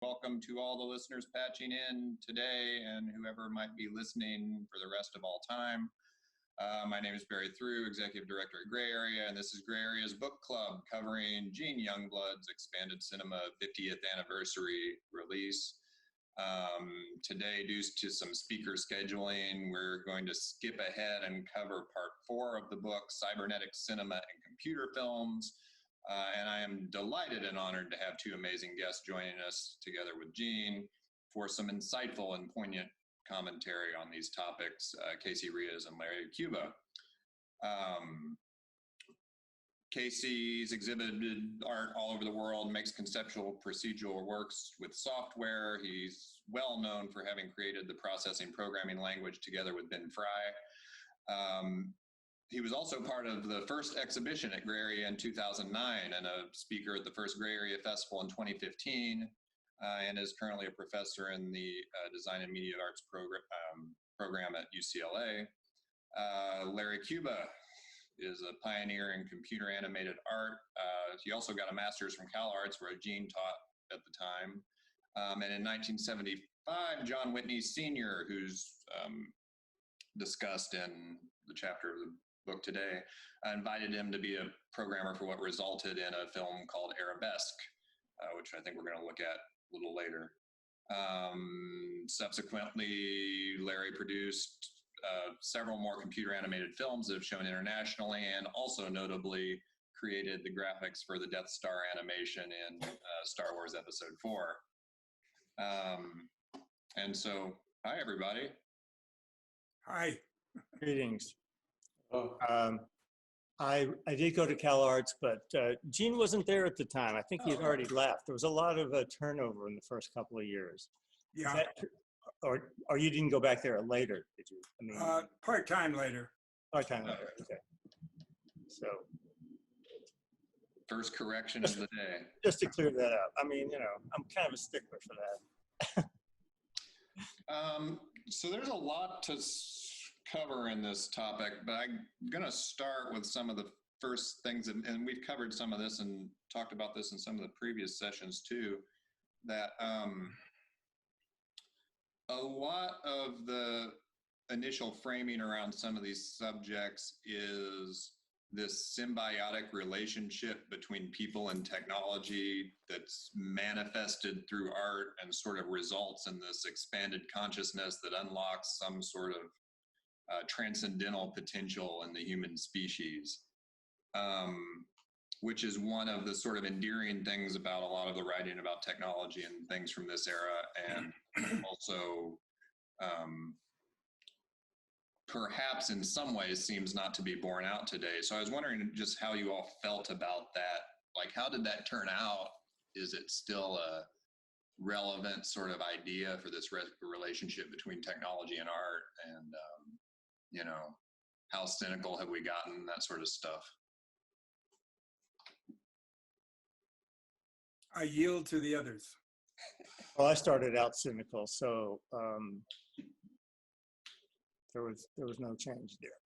Welcome to all the listeners patching in today and whoever might be listening for the rest of all time. My name is Barry Through, Executive Director at Gray Area, and this is Gray Area's book club covering Gene Youngblood's expanded cinema 50th anniversary release. Today, due to some speaker scheduling, we're going to skip ahead and cover part 4 of the book, Cybernetic Cinema and Computer Films. And I am delighted and honored to have 2 amazing guests joining us together with Gene for some insightful and poignant commentary on these topics, Casey Reas and Larry Cuba. Casey's exhibited art all over the world, makes conceptual procedural works with software. He's well known for having created the processing programming language together with Ben Fry. He was also part of the first exhibition at Gray Area in 2009 and a speaker at the first Gray Area Festival in 2015, and is currently a professor in the Design and Media Arts program at UCLA. Larry Cuba is a pioneer in computer animated art. He also got a master's from CalArts, where Gene taught at the time. And in 1975, John Whitney Sr., who's discussed in the chapter of the book today, invited him to be a programmer for what resulted in a film called Arabesque, which I think we're going to look at a little later. Subsequently, Larry produced several more computer animated films that have shown internationally, and also notably created the graphics for the Death Star animation in Star Wars Episode 4. And so, hi everybody. Hi. Greetings. I did go to CalArts, but Gene wasn't there at the time. I think he had already left. There was a lot of turnover in the first couple of years. Yeah. Or you didn't go back there later, did you? I mean, part-time later. Part-time later, okay. So. First correction of the day. Just to clear that up. I mean, you know, I'm kind of a stickler for that. So there's a lot to cover in this topic, but I'm going to start with some of the first things, and we've covered some of this and talked about this in some of the previous sessions too, that a lot of the initial framing around some of these subjects is this symbiotic relationship between people and technology that's manifested through art and sort of results in this expanded consciousness that unlocks some sort of transcendental potential in the human species, which is one of the sort of endearing things about a lot of the writing about technology and things from this era, and also perhaps in some ways seems not to be borne out today. So I was wondering just how you all felt about that. Like, how did that turn out? Is it still a relevant sort of idea for this relationship between technology and art? And, you know, how cynical have we gotten, that sort of stuff? I yield to the others. Well, I started out cynical, so there was no change there.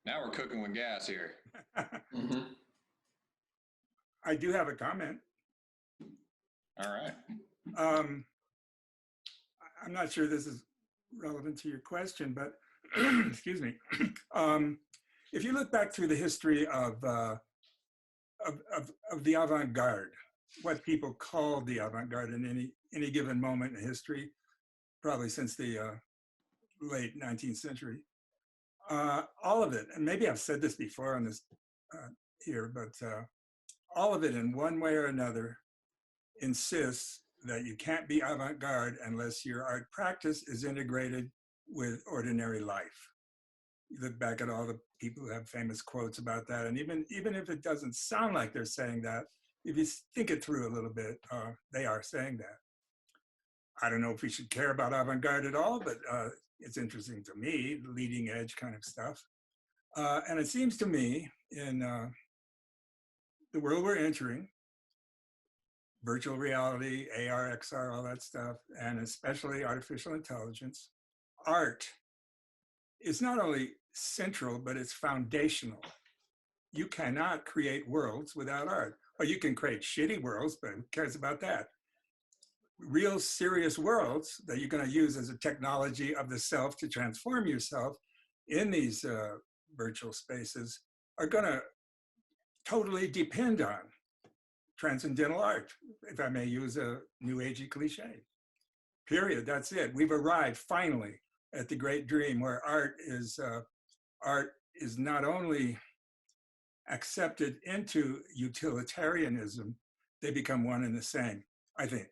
Now we're cooking with gas here. Mm-hmm. I do have a comment. All right. I'm not sure this is relevant to your question, but excuse me. If you look back through the history of the avant-garde, what people called the avant-garde in any given moment in history, probably since the late 19th century, all of it, and maybe I've said this before on this here, but all of it in one way or another insists that you can't be avant-garde unless your art practice is integrated with ordinary life. You look back at all the people who have famous quotes about that, and even if it doesn't sound like they're saying that, if you think it through a little bit, they are saying that. I don't know if we should care about avant-garde at all, but it's interesting to me, leading edge kind of stuff. And it seems to me in the world we're entering, virtual reality, AR, XR, all that stuff, and especially artificial intelligence, art is not only central, but it's foundational you cannot create worlds without art. Or you can create shitty worlds, but who cares about that? Real serious worlds that you're going to use as a technology of the self to transform yourself in these virtual spaces are going to totally depend on transcendental art, if I may use a new agey cliche. Period. That's it. We've arrived finally at the great dream where art is not only accepted into utilitarianism, they become one and the same, I think.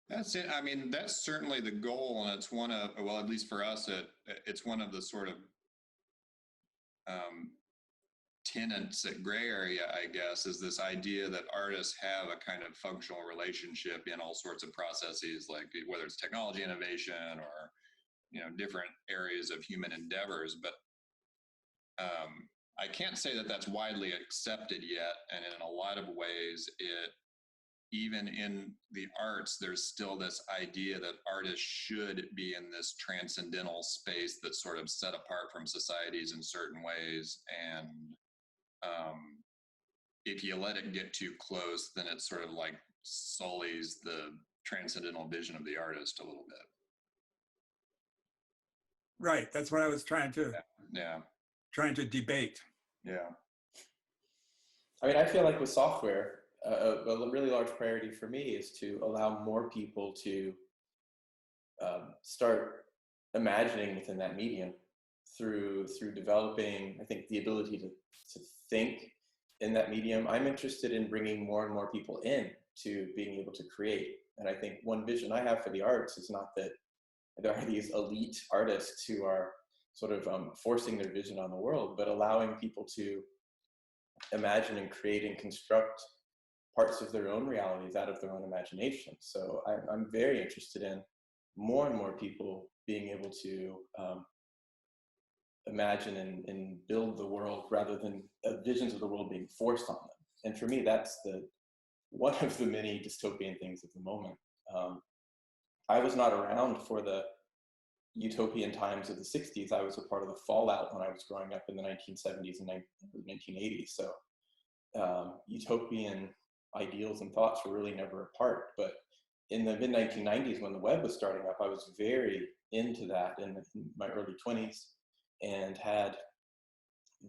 That's it. I mean, that's certainly the goal, and it's one of, well, at least for us, it's one of the sort of tenets at Gray Area, I guess, is this idea that artists have a kind of functional relationship in all sorts of processes, like whether it's technology innovation or, you know, different areas of human endeavors. But I can't say that that's widely accepted yet, and in a lot of ways, even in the arts, there's still this idea that artists should be in this transcendental space that's sort of set apart from societies in certain ways. And if you let it get too close, then it sort of like sullies the transcendental vision of the artist a little bit. Right. That's what I was trying to debate. Yeah. I mean, I feel like with software, a really large priority for me is to allow more people to start imagining within that medium through developing, I think, the ability to think in that medium. I'm interested in bringing more and more people in to being able to create. And I think one vision I have for the arts is not that there are these elite artists who are sort of forcing their vision on the world, but allowing people to imagine and create and construct parts of their own realities out of their own imagination. So I'm very interested in more and more people being able to imagine and build the world rather than visions of the world being forced on them. And for me, that's one of the many dystopian things at the moment. I was not around for the utopian times of the 60s. I was a part of the fallout when I was growing up in the 1970s and 1980s. So utopian ideals and thoughts were really never a part. But in the mid-1990s, when the web was starting up, I was very into that in my early 20s and had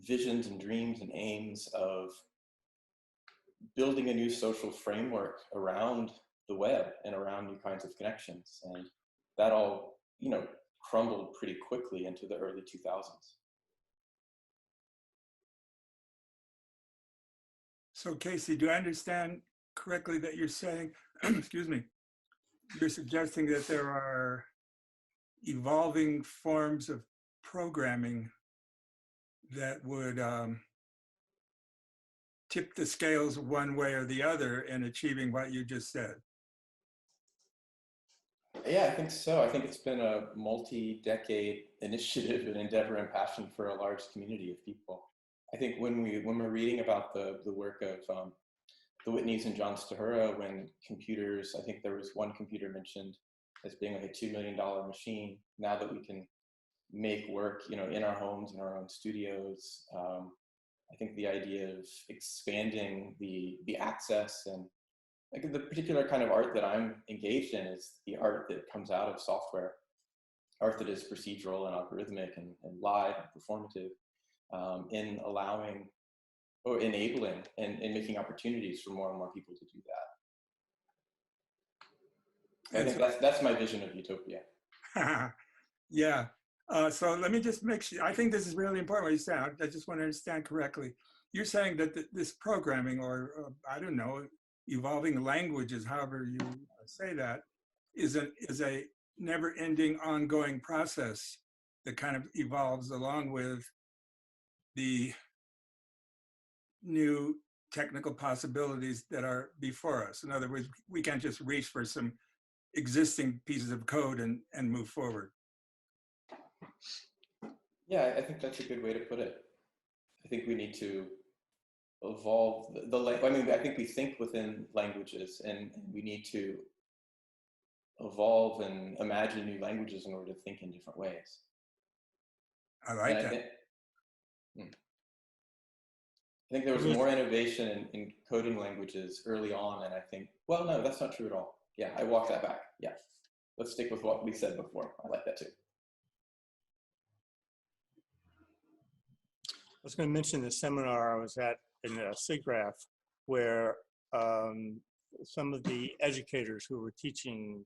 visions and dreams and aims of building a new social framework around the web and around new kinds of connections. And that all, crumbled pretty quickly into the early 2000s. So Casey, do I understand correctly that you're saying, excuse me, you're suggesting that there are evolving forms of programming that would tip the scales one way or the other in achieving what you just said? Yeah, I think so. I think it's been a multi-decade initiative and endeavor and passion for a large community of people. I think when we're reading about the work of the Whitneys and John Stahura, when computers, I think there was one computer mentioned as being like a $2 million machine. Now that we can make work, in our homes, in our own studios, I think the idea of expanding the access and like the particular kind of art that I'm engaged in is the art that comes out of software, art that is procedural and algorithmic and live and performative, in allowing or enabling and making opportunities for more and more people to do that. I think that's my vision of utopia. Yeah. So let me just make sure, I think this is really important what you said. I just want to understand correctly. You're saying that this programming or I don't know, evolving languages, however you say that, is a never-ending ongoing process that kind of evolves along with the new technical possibilities that are before us. In other words, we can't just reach for some existing pieces of code and move forward. Yeah, I think that's a good way to put it. I think we need to evolve I think we think within languages and we need to evolve and imagine new languages in order to think in different ways. I like that. I think there was more innovation in coding languages early on, and I think, well, no, that's not true at all. Yeah, I walk that back. Yeah, let's stick with what we said before. I like that too. I was going to mention the seminar I was at in SIGGRAPH, where some of the educators who were teaching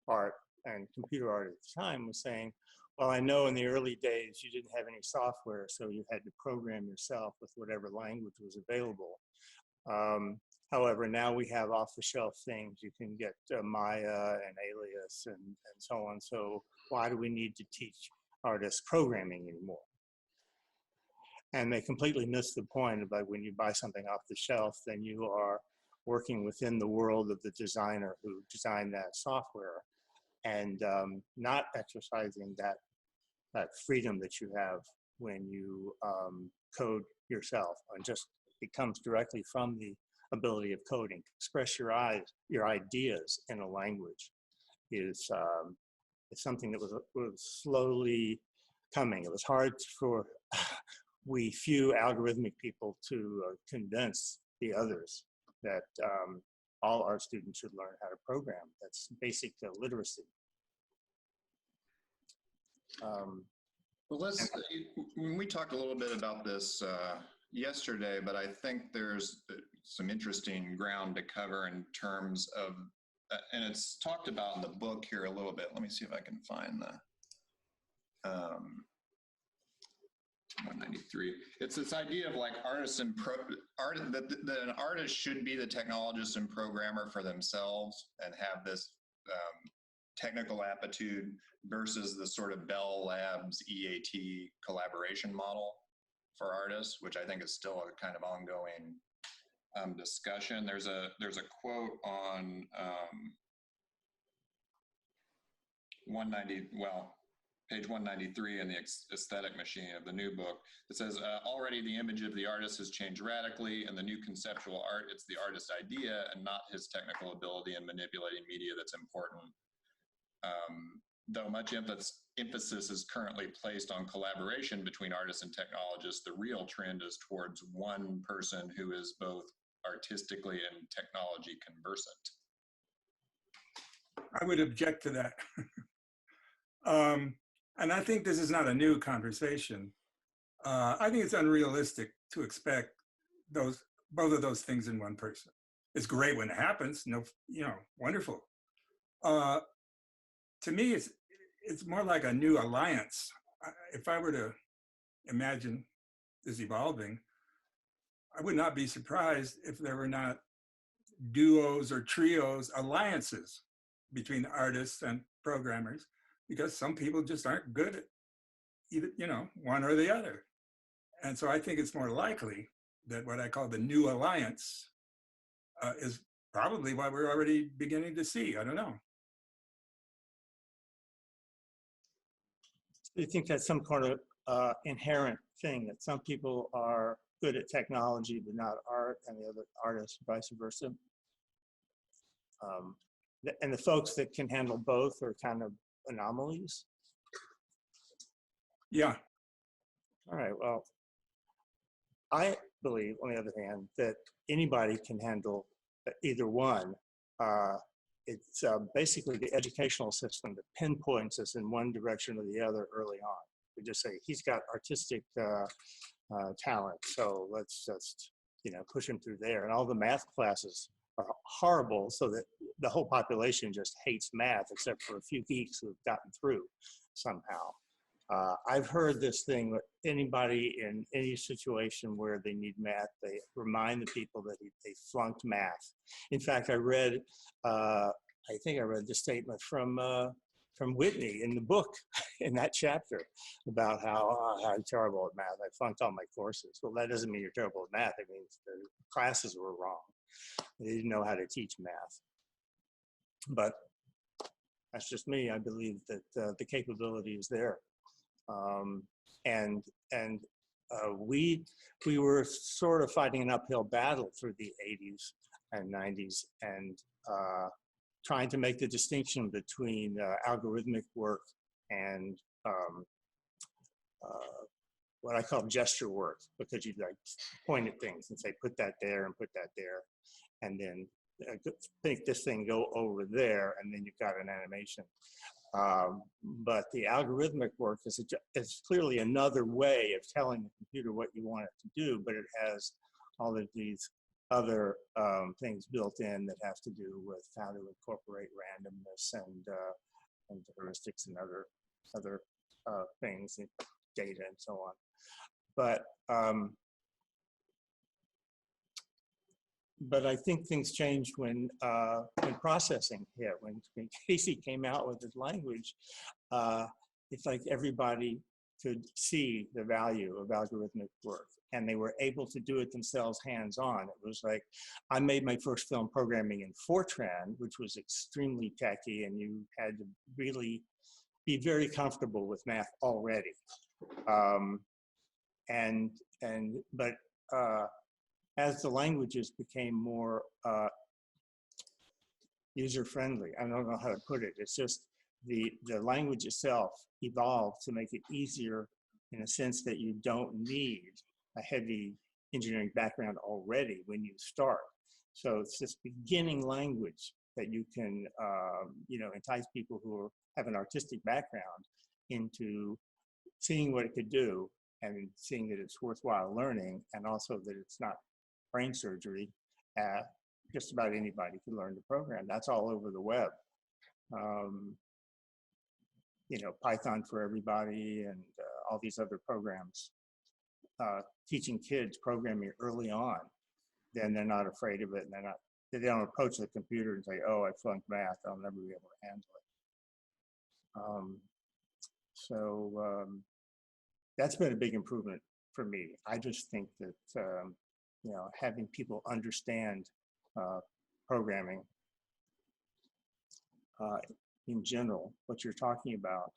art and computer art at the time was saying, well, I know in the early days you didn't have any software, so you had to program yourself with whatever language was available. However, now we have off-the-shelf things. You can get Maya and Alias and so on. So why do we need to teach artists programming anymore? And they completely missed the point about when you buy something off the shelf, then you are working within the world of the designer who designed that software, and not exercising that freedom that you have when you code yourself, and just it comes directly from the ability of coding. Express your ideas in a language is something that was slowly coming. It was hard for we few algorithmic people to convince the others that all art students should learn how to program. That's basic literacy. Well, we talked a little bit about this yesterday, but I think there's some interesting ground to cover in terms of, and it's talked about in the book here a little bit. Let me see if I can find the 193. It's this idea of like artists and that an artist should be the technologist and programmer for themselves and have this technical aptitude versus the sort of Bell Labs EAT collaboration model for artists, which I think is still a kind of ongoing discussion. There's a quote on page 193 in the Aesthetic Machine of the new book. It says, already the image of the artist has changed radically. In the new conceptual art, it's the artist's idea and not his technical ability in manipulating media that's important. Though much emphasis is currently placed on collaboration between artists and technologists, the real trend is towards one person who is both artistically and technology conversant. I would object to that. And I think this is not a new conversation. I think it's unrealistic to expect both of those things in one person. It's great when it happens, wonderful. To me, it's more like a new alliance. If I were to imagine this evolving, I would not be surprised if there were not duos or trios, alliances between artists and programmers, because some people just aren't good at either, one or the other. And so I think it's more likely that what I call the new alliance is probably what we're already beginning to see. I don't know. Do you think that's some kind of inherent thing, that some people are good at technology but not art, and the other artists vice versa? And the folks that can handle both are kind of anomalies? Yeah. All right, well, I believe, on the other hand, that anybody can handle either one. It's basically the educational system that pinpoints us in one direction or the other early on. We just say, he's got artistic talent, so let's just, push him through there. And all the math classes are horrible, so that the whole population just hates math, except for a few geeks who have gotten through somehow. I've heard this thing that anybody in any situation where they need math, they remind the people that they flunked math. In fact, I think I read the statement from Whitney in the book, in that chapter, about how I'm terrible at math. I flunked all my courses. Well, that doesn't mean you're terrible at math. It means the classes were wrong. They didn't know how to teach math. But that's just me. I believe that the capability is there. We were sort of fighting an uphill battle through the 80s and 90s, and trying to make the distinction between algorithmic work and what I call gesture work, because you like point at things and say, put that there and put that there, and then make this thing go over there, and then you've got an animation. But the algorithmic work is clearly another way of telling the computer what you want it to do, but it has all of these other things built in that have to do with how to incorporate randomness and heuristics and other things, and data and so on. But I think things changed when processing hit. When Casey came out with his language, it's like everybody could see the value of algorithmic work, and they were able to do it themselves hands-on. It was like, I made my first film programming in Fortran, which was extremely techy, and you had to really be very comfortable with math already. But as the languages became more user-friendly, I don't know how to put it, it's just the language itself evolved to make it easier, in a sense that you don't need a heavy engineering background already when you start. So it's this beginning language that you can entice people who have an artistic background into seeing what it could do, and seeing that it's worthwhile learning, and also that it's not brain surgery. Just about anybody can learn to program. That's all over the web. Python for everybody, and all these other programs. Teaching kids programming early on, then they're not afraid of it, and they don't approach the computer and say, "Oh, I flunked math. I'll never be able to handle it." That's been a big improvement for me. I just think that having people understand programming in general, what you're talking about.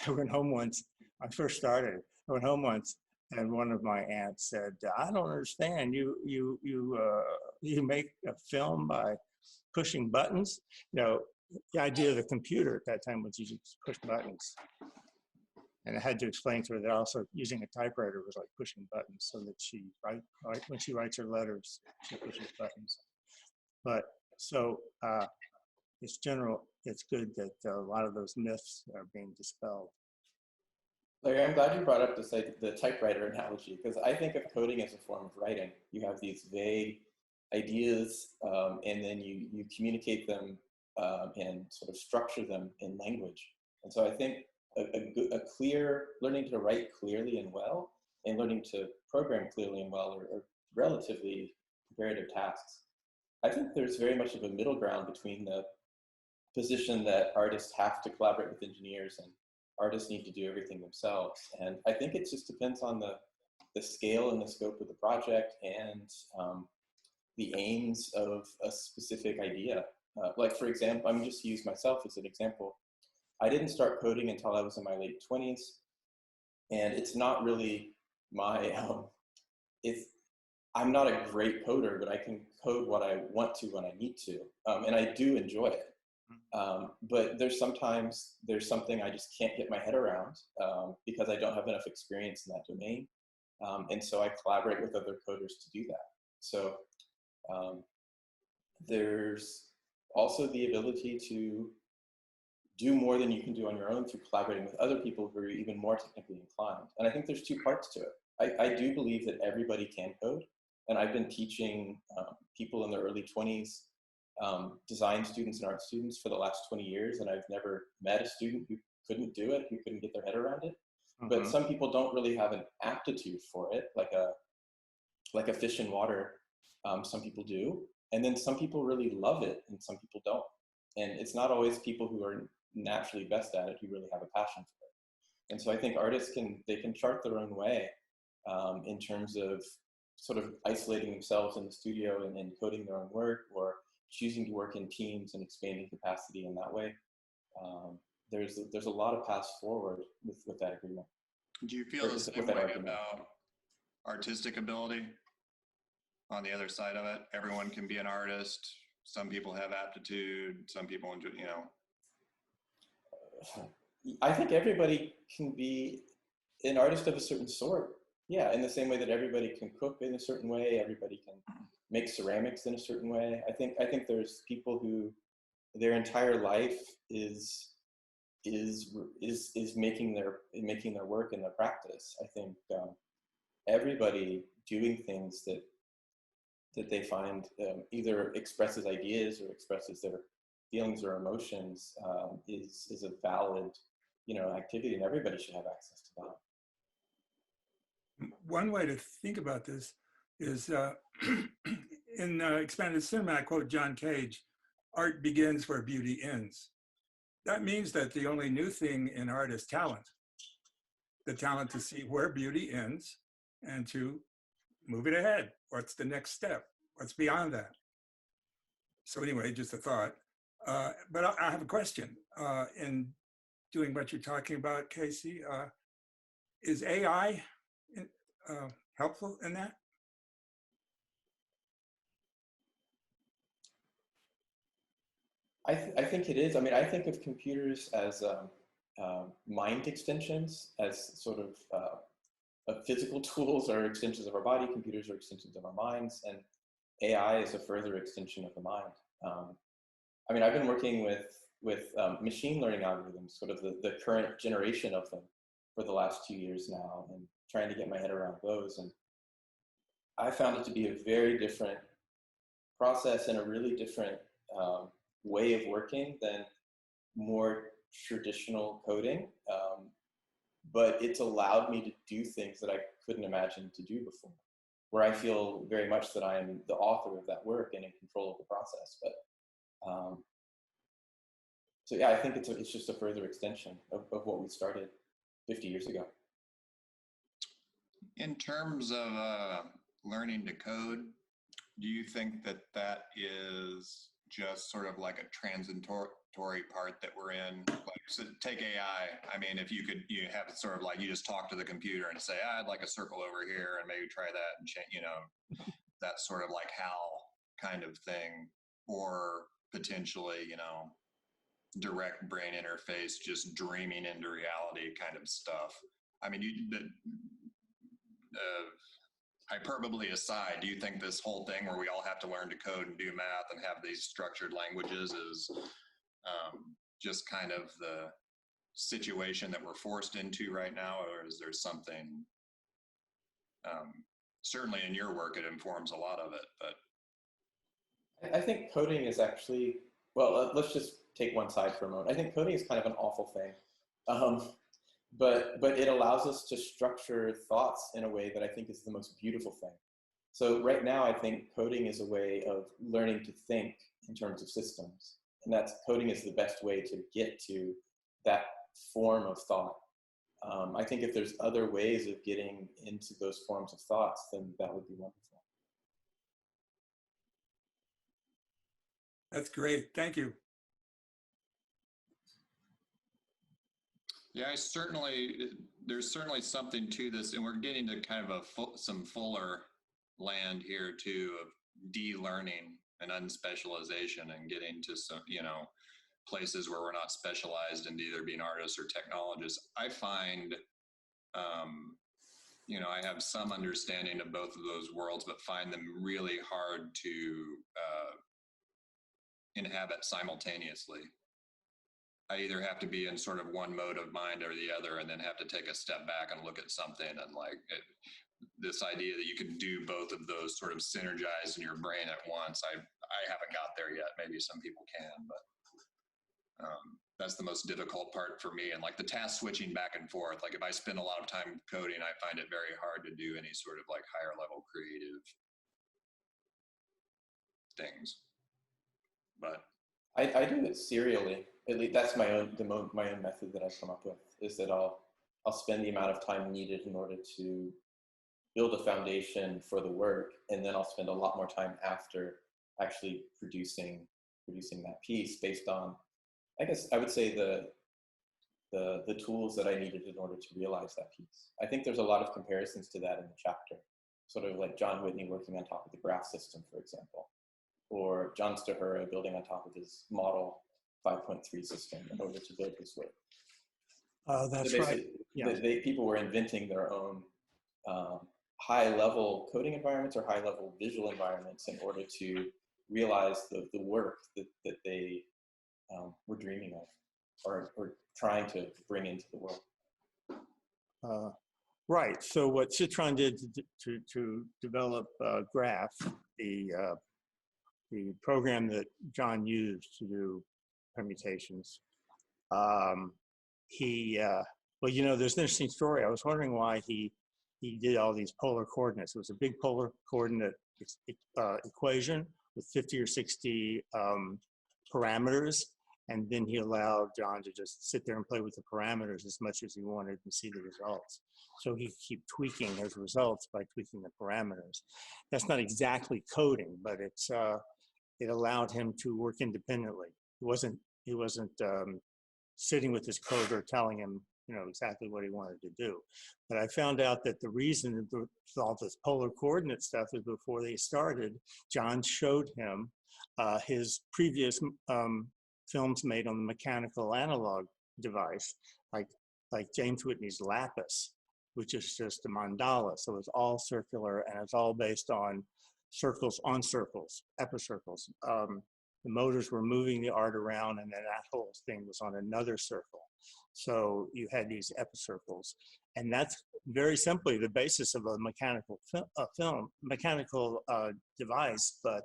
I went home once. I first started. I went home once, and one of my aunts said, "I don't understand. You make a film by pushing buttons." The idea of the computer at that time was you just push buttons. And I had to explain to her that also using a typewriter was like pushing buttons, so that when she writes her letters, she pushes buttons. But it's good that a lot of those myths are being dispelled. Larry, I'm glad you brought up the typewriter analogy, because I think of coding as a form of writing. You have these vague ideas, and then you communicate them and sort of structure them in language. And so I think learning to write clearly and well, and learning to program clearly and well are relatively comparative tasks. I think there's very much of a middle ground between the position that artists have to collaborate with engineers and artists need to do everything themselves. And I think it just depends on the scale and the scope of the project, and the aims of a specific idea. Like, for example, I'm just use myself as an example. I didn't start coding until I was in my late 20s, and it's not really my, I'm not a great coder, but I can code what I want to when I need to, and I do enjoy it. But there's something I just can't get my head around because I don't have enough experience in that domain, and so I collaborate with other coders to do that. So there's also the ability to do more than you can do on your own through collaborating with other people who are even more technically inclined. And I think there's two parts to it. I do believe that everybody can code. And I've been teaching people in their early 20s, design students and art students for the last 20 years. And I've never met a student who couldn't do it, who couldn't get their head around it. Mm-hmm. But some people don't really have an aptitude for it, like a fish in water. Some people do. And then some people really love it and some people don't. And it's not always people who are naturally best at it who really have a passion for it. And so I think artists can chart their own way in terms of sort of isolating themselves in the studio and coding their own work, or choosing to work in teams and expanding capacity in that way. There's a lot of paths forward with that agreement. Do you feel the same way about artistic ability? On the other side of it, everyone can be an artist. Some people have aptitude. Some people enjoy, I think everybody can be an artist of a certain sort. yeah, in the same way that everybody can cook in a certain way, everybody can make ceramics in a certain way. I think there's people who their entire life is making their work and their practice. I think everybody doing things that they find either expresses ideas or expresses their feelings or emotions is a valid, activity, and everybody should have access to that. One way to think about this is in Expanded Cinema, I quote John Cage, "Art begins where beauty ends." That means that the only new thing in art is talent. The talent to see where beauty ends and to move it ahead. What's the next step? What's beyond that? So anyway, just a thought. But I have a question. In doing what you're talking about, Casey, is AI helpful in that? I think it is. I mean, I think of computers as mind extensions, as sort of physical tools or extensions of our body. Computers are extensions of our minds, and AI is a further extension of the mind. I mean, I've been working with machine learning algorithms, sort of the current generation of them, for the last 2 years now, and trying to get my head around those. And I found it to be a very different process and a really different way of working than more traditional coding. But it's allowed me to do things that I couldn't imagine to do before, where I feel very much that I am the author of that work and in control of the process. But so yeah, I think it's just a further extension of what we started 50 years ago. In terms of learning to code, do you think that is just sort of like a transitory part that we're in? Like, so take AI. I mean, if you have it sort of like you just talk to the computer and say, I'd like a circle over here, and maybe try that and change, that sort of like HAL kind of thing, or potentially, direct brain interface, just dreaming into reality kind of stuff. I mean, hyperbole aside, do you think this whole thing where we all have to learn to code and do math and have these structured languages is just kind of the situation that we're forced into right now, or is there something, certainly in your work, it informs a lot of it, but. I think coding is actually, well, let's just take one side for a moment. I think coding is kind of an awful thing. But it allows us to structure thoughts in a way that I think is the most beautiful thing. So right now, I think coding is a way of learning to think in terms of systems. And coding is the best way to get to that form of thought. I think if there's other ways of getting into those forms of thoughts, then that would be wonderful. That's great. Thank you. Yeah, there's certainly something to this, and we're getting to kind of some fuller land here too, of de-learning and unspecialization, and getting to some, places where we're not specialized into either being artists or technologists. I find, I have some understanding of both of those worlds, but find them really hard to inhabit simultaneously. I either have to be in sort of one mode of mind or the other, and then have to take a step back and look at something, and this idea that you can do both of those sort of synergize in your brain at once. I haven't got there yet. Maybe some people can, but that's the most difficult part for me. And like the task switching back and forth, like if I spend a lot of time coding, I find it very hard to do any sort of like higher level creative things. But I do it serially. At least that's my own method that I've come up with, is that I'll spend the amount of time needed in order to build a foundation for the work, and then I'll spend a lot more time after actually producing that piece based on, I guess I would say, the tools that I needed in order to realize that piece. I think there's a lot of comparisons to that in the chapter, sort of like John Whitney working on top of the graph system, for example, or John Stahura building on top of his model 5.3 system in order to build his work. That's so right. Yeah. People were inventing their own high-level coding environments or high-level visual environments in order to realize the work that they were dreaming of or trying to bring into the world. Right. So what Citron did to develop Graph, the program that John used to do permutations, well, you know, there's an interesting story. I was wondering why he did all these polar coordinates. It was a big polar coordinate equation with 50 or 60 parameters. And then he allowed John to just sit there and play with the parameters as much as he wanted and see the results. So he could keep tweaking his results by tweaking the parameters. That's not exactly coding, but it allowed him to work independently. He wasn't sitting with his coder telling him, you know, exactly what he wanted to do. But I found out that the reason for all this polar coordinate stuff is before they started, John showed him his previous films made on the mechanical analog device, like James Whitney's Lapis, which is just a mandala. So it's all circular and it's all based on circles on circles, epicircles. The motors were moving the art around, and then that whole thing was on another circle. So you had these epicircles, and that's very simply the basis of a mechanical device. But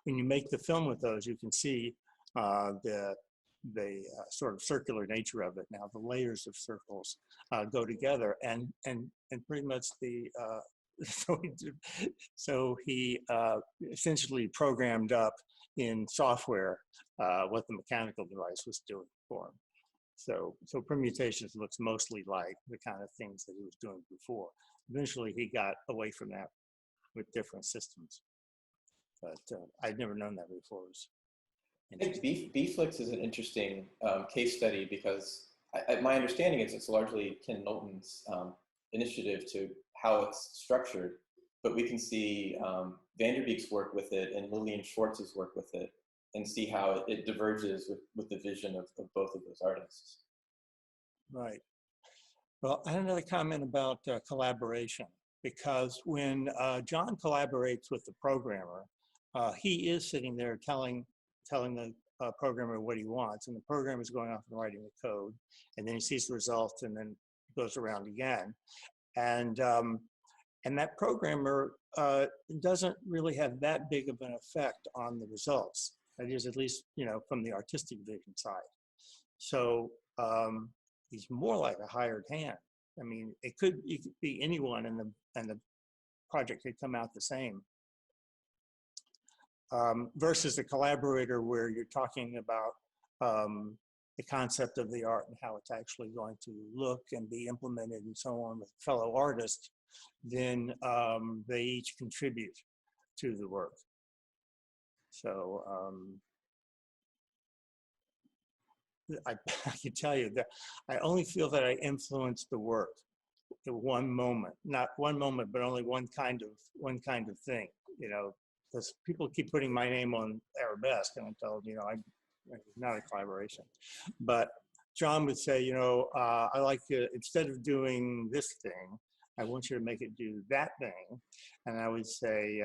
when you make the film with those, you can see the sort of circular nature of it. Now the layers of circles go together, and pretty much the so he essentially programmed up in software what the mechanical device was doing for him. So permutations looks mostly like the kind of things that he was doing before. Eventually he got away from that with different systems, but I'd never known that before. I think Bflix is an interesting case study because my understanding is it's largely Ken Knowlton's initiative to how it's structured, but we can see Vanderbeek's work with it and Lillian Schwartz's work with it and see how it diverges with the vision of both of those artists. Right. Well, I had another comment about collaboration, because when John collaborates with the programmer, he is sitting there telling the programmer what he wants, and the programmer is going off and writing the code, and then he sees the results and then goes around again. And that programmer doesn't really have that big of an effect on the results. That is, at least, you know, from the artistic vision side. So he's more like a hired hand. I mean, it could be anyone, and the project could come out the same. Versus the collaborator, where you're talking about the concept of the art and how it's actually going to look and be implemented and so on with fellow artists, then they each contribute to the work. So I can tell you that I only feel that I influenced the work at one moment, not one moment, but only one kind of thing, you know, because people keep putting my name on Arabesque, and I'm told, you know, it's not a collaboration. But John would say, you know, I like to, instead of doing this thing, I want you to make it do that thing. And I would say,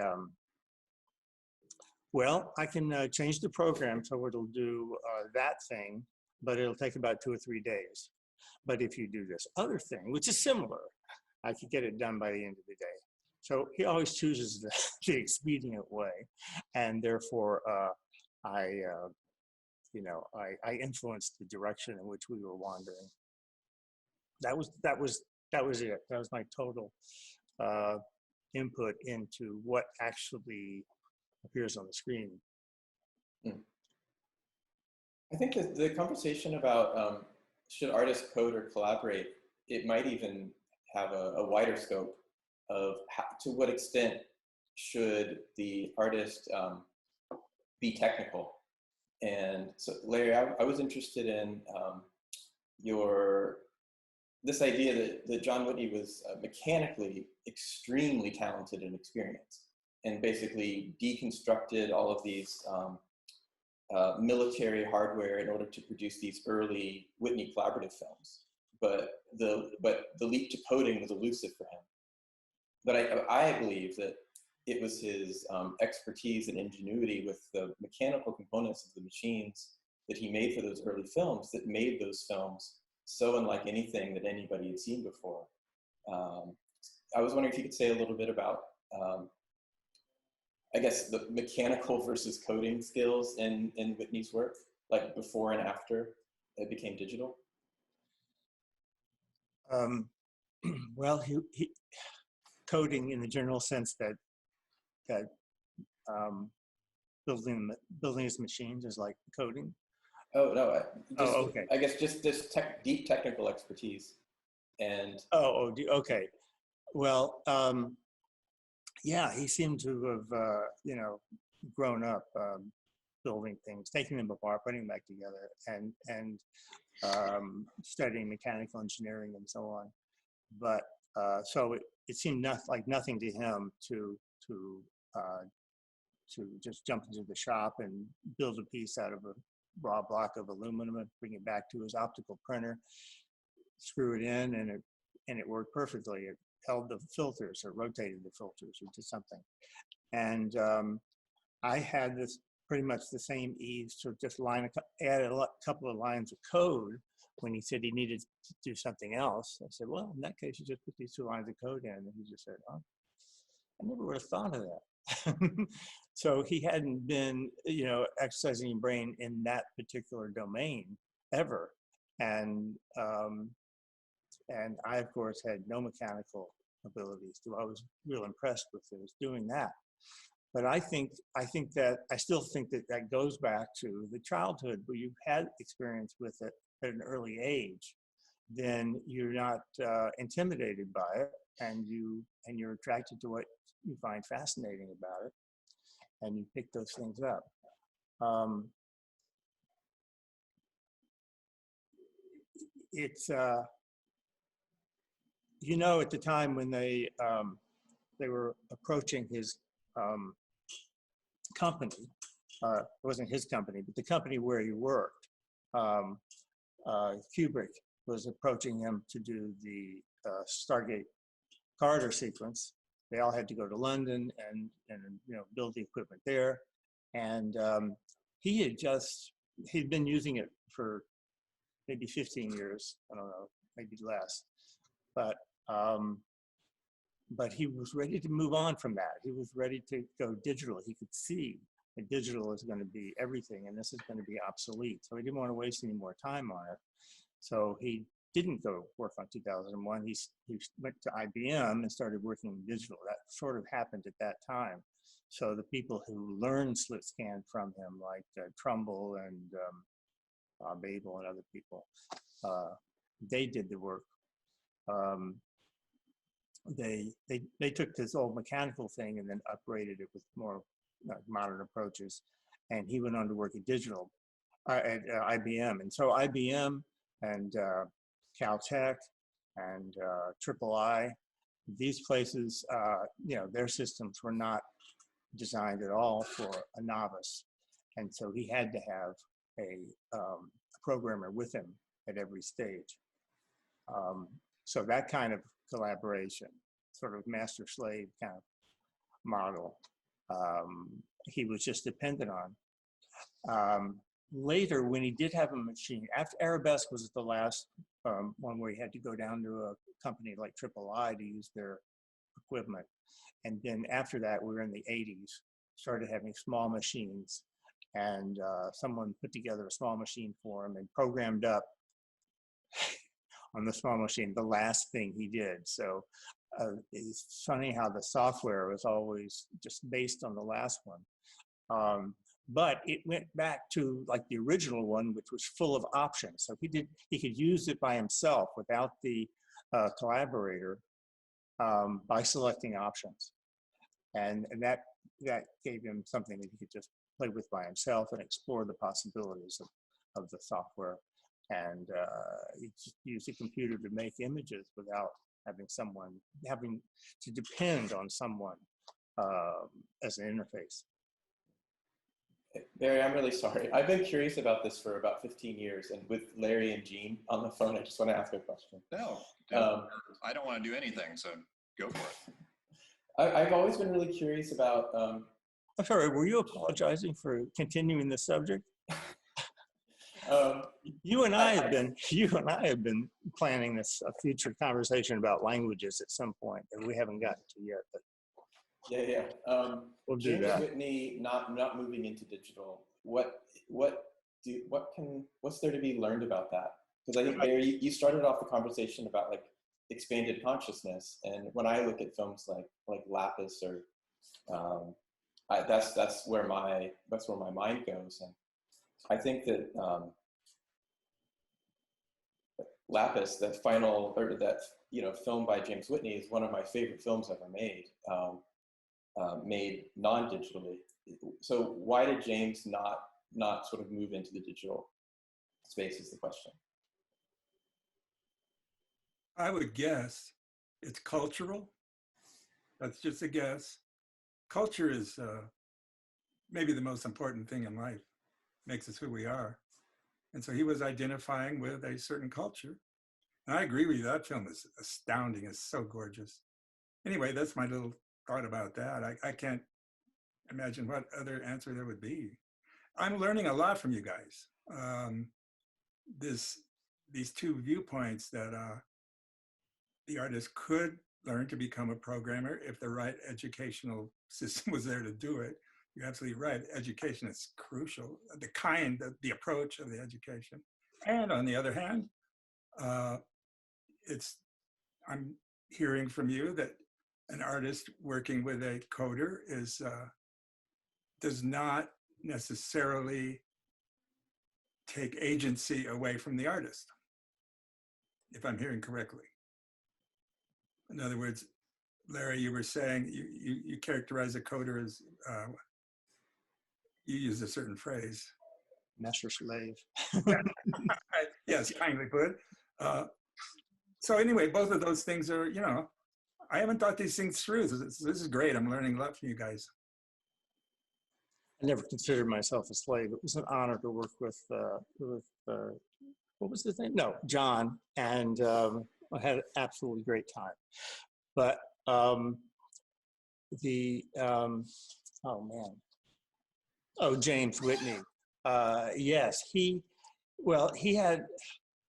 well, I can change the program so it'll do that thing, but it'll take about 2 or 3 days. But if you do this other thing, which is similar, I could get it done by the end of the day. So he always chooses the expedient way, and therefore I influenced the direction in which we were wandering. That was it. That was my total input into what actually appears on the screen. I think that the conversation about should artists code or collaborate, it might even have a wider scope of to what extent should the artist be technical. And so, Larry, I was interested in this idea that John Whitney was mechanically extremely talented and experienced, and basically deconstructed all of these military hardware in order to produce these early Whitney collaborative films. but the leap to coding was elusive for him. But I believe that it was his expertise and ingenuity with the mechanical components of the machines that he made for those early films that made those films so unlike anything that anybody had seen before. I was wondering if you could say a little bit about, I guess, the mechanical versus coding skills in Whitney's work, like before and after it became digital. Well, he coding in the general sense that building his machines is like coding. Oh no! Okay. I guess just this deep technical expertise, and okay. Well, yeah, he seemed to have grown up building things, taking them apart, putting them back together, and studying mechanical engineering and so on. But so it seemed like nothing to him to just jump into the shop and build a piece out of a raw block of aluminum and bring it back to his optical printer, screw it in, and it worked perfectly. It held the filters or rotated the filters or did something. And I had this pretty much the same ease to just add a couple of lines of code when he said he needed to do something else. I said, well, in that case, you just put these 2 lines of code in. And he just said, oh, I never would have thought of that. So he hadn't been, exercising your brain in that particular domain ever. And I, of course, had no mechanical abilities. So I was real impressed with his doing that. But I still think that goes back to the childhood where you've had experience with it at an early age. Then you're not intimidated by it, and you're attracted to what you find fascinating about it, and you pick those things up. It's at the time when they were approaching his company, it wasn't his company, but the company where he worked, Kubrick was approaching him to do the Stargate corridor sequence. They all had to go to London and build the equipment there. And he'd been using it for maybe 15 years, I don't know, maybe less. But he was ready to move on from that. He was ready to go digital. He could see that digital is going to be everything, and this is going to be obsolete. So he didn't want to waste any more time on it. So he didn't go work on 2001. He went to IBM and started working in digital. That sort of happened at that time. So the people who learned slit scan from him, like Trumbull and Babel and other people, they did the work. They took this old mechanical thing and then upgraded it with more modern approaches, and he went on to work at digital at IBM. And so IBM and Caltech and III, these places, their systems were not designed at all for a novice, and so he had to have a programmer with him at every stage. So that kind of collaboration, sort of master-slave kind of model, he was just dependent on. Later, when he did have a machine, after Arabesque was the last one where he had to go down to a company like III to use their equipment. And then after that, we were in the 80s, started having small machines, and someone put together a small machine for him and programmed up on the small machine the last thing he did. So it's funny how the software was always just based on the last one. But it went back to like the original one, which was full of options. So he could use it by himself without the collaborator by selecting options. And that gave him something that he could just play with by himself and explore the possibilities of the software. And he just used a computer to make images without having to depend on someone as an interface. Barry, I'm really sorry. I've been curious about this for about 15 years, and with Larry and Gene on the phone, I just want to ask a question. No, I don't want to do anything, so go for it. I've always been really curious about. I'm sorry, were you apologizing for continuing the subject? You and I have been planning this a future conversation about languages at some point, and we haven't gotten to yet. But yeah. We'll do James that. Whitney not moving into digital. What's there to be learned about that? Because I think Barry, you started off the conversation about like expanded consciousness, and when I look at films like Lapis or that's where my mind goes, and I think that Lapis, that final or that film by James Whitney, is one of my favorite films ever made. Made non-digitally. So why did James not sort of move into the digital space is the question. I would guess it's cultural. That's just a guess. Culture is maybe the most important thing in life. Makes us who we are. And so he was identifying with a certain culture. And I agree with you, that film is astounding. It's so gorgeous. Anyway, that's my little thought about that. I can't imagine what other answer there would be. I'm learning a lot from you guys. These two viewpoints that the artist could learn to become a programmer if the right educational system was there to do it. You're absolutely right. Education is crucial. The approach of the education. And on the other hand, I'm hearing from you that an artist working with a coder does not necessarily take agency away from the artist, if I'm hearing correctly. In other words, Larry, you were saying you characterize a coder as, you use a certain phrase. Master slave. Yes, kindly put. So anyway, both of those things are, I haven't thought these things through. This is great. I'm learning a lot from you guys. I never considered myself a slave. It was an honor to work with what was his name? No, John, and I had an absolutely great time. But James Whitney. Yes,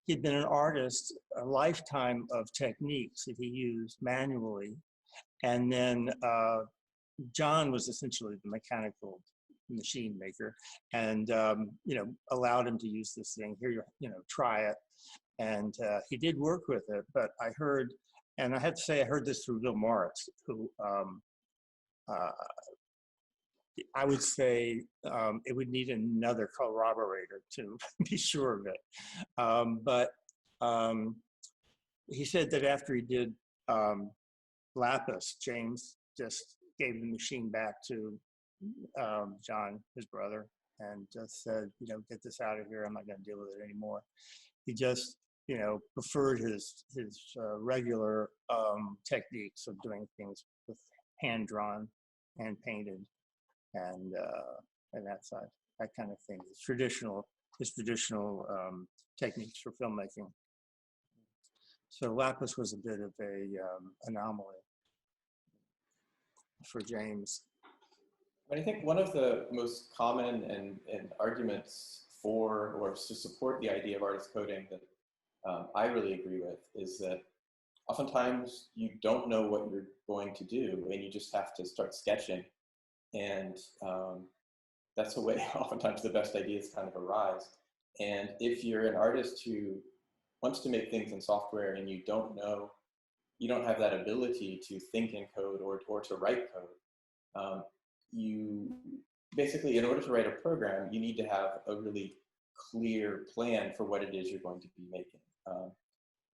he'd been an artist, a lifetime of techniques that he used manually. And then John was essentially the mechanical machine maker, and allowed him to use this thing. Here, try it. And he did work with it, but I heard, and I have to say, I heard this through Bill Moritz, who I would say it would need another corroborator to be sure of it. But he said that after he did Lapis, James just gave the machine back to John, his brother, and just said, get this out of here. I'm not going to deal with it anymore. He just, preferred his regular techniques of doing things with hand-drawn, hand-painted, and that kind of thing. His traditional techniques for filmmaking. So Lapis was a bit of a anomaly for James. I think one of the most common and arguments for or to support the idea of artist coding that I really agree with is that oftentimes you don't know what you're going to do, and you just have to start sketching. And that's the way oftentimes the best ideas kind of arise. And if you're an artist who wants to make things in software and you don't have that ability to think in code or to write code, you basically, in order to write a program, you need to have a really clear plan for what it is you're going to be making.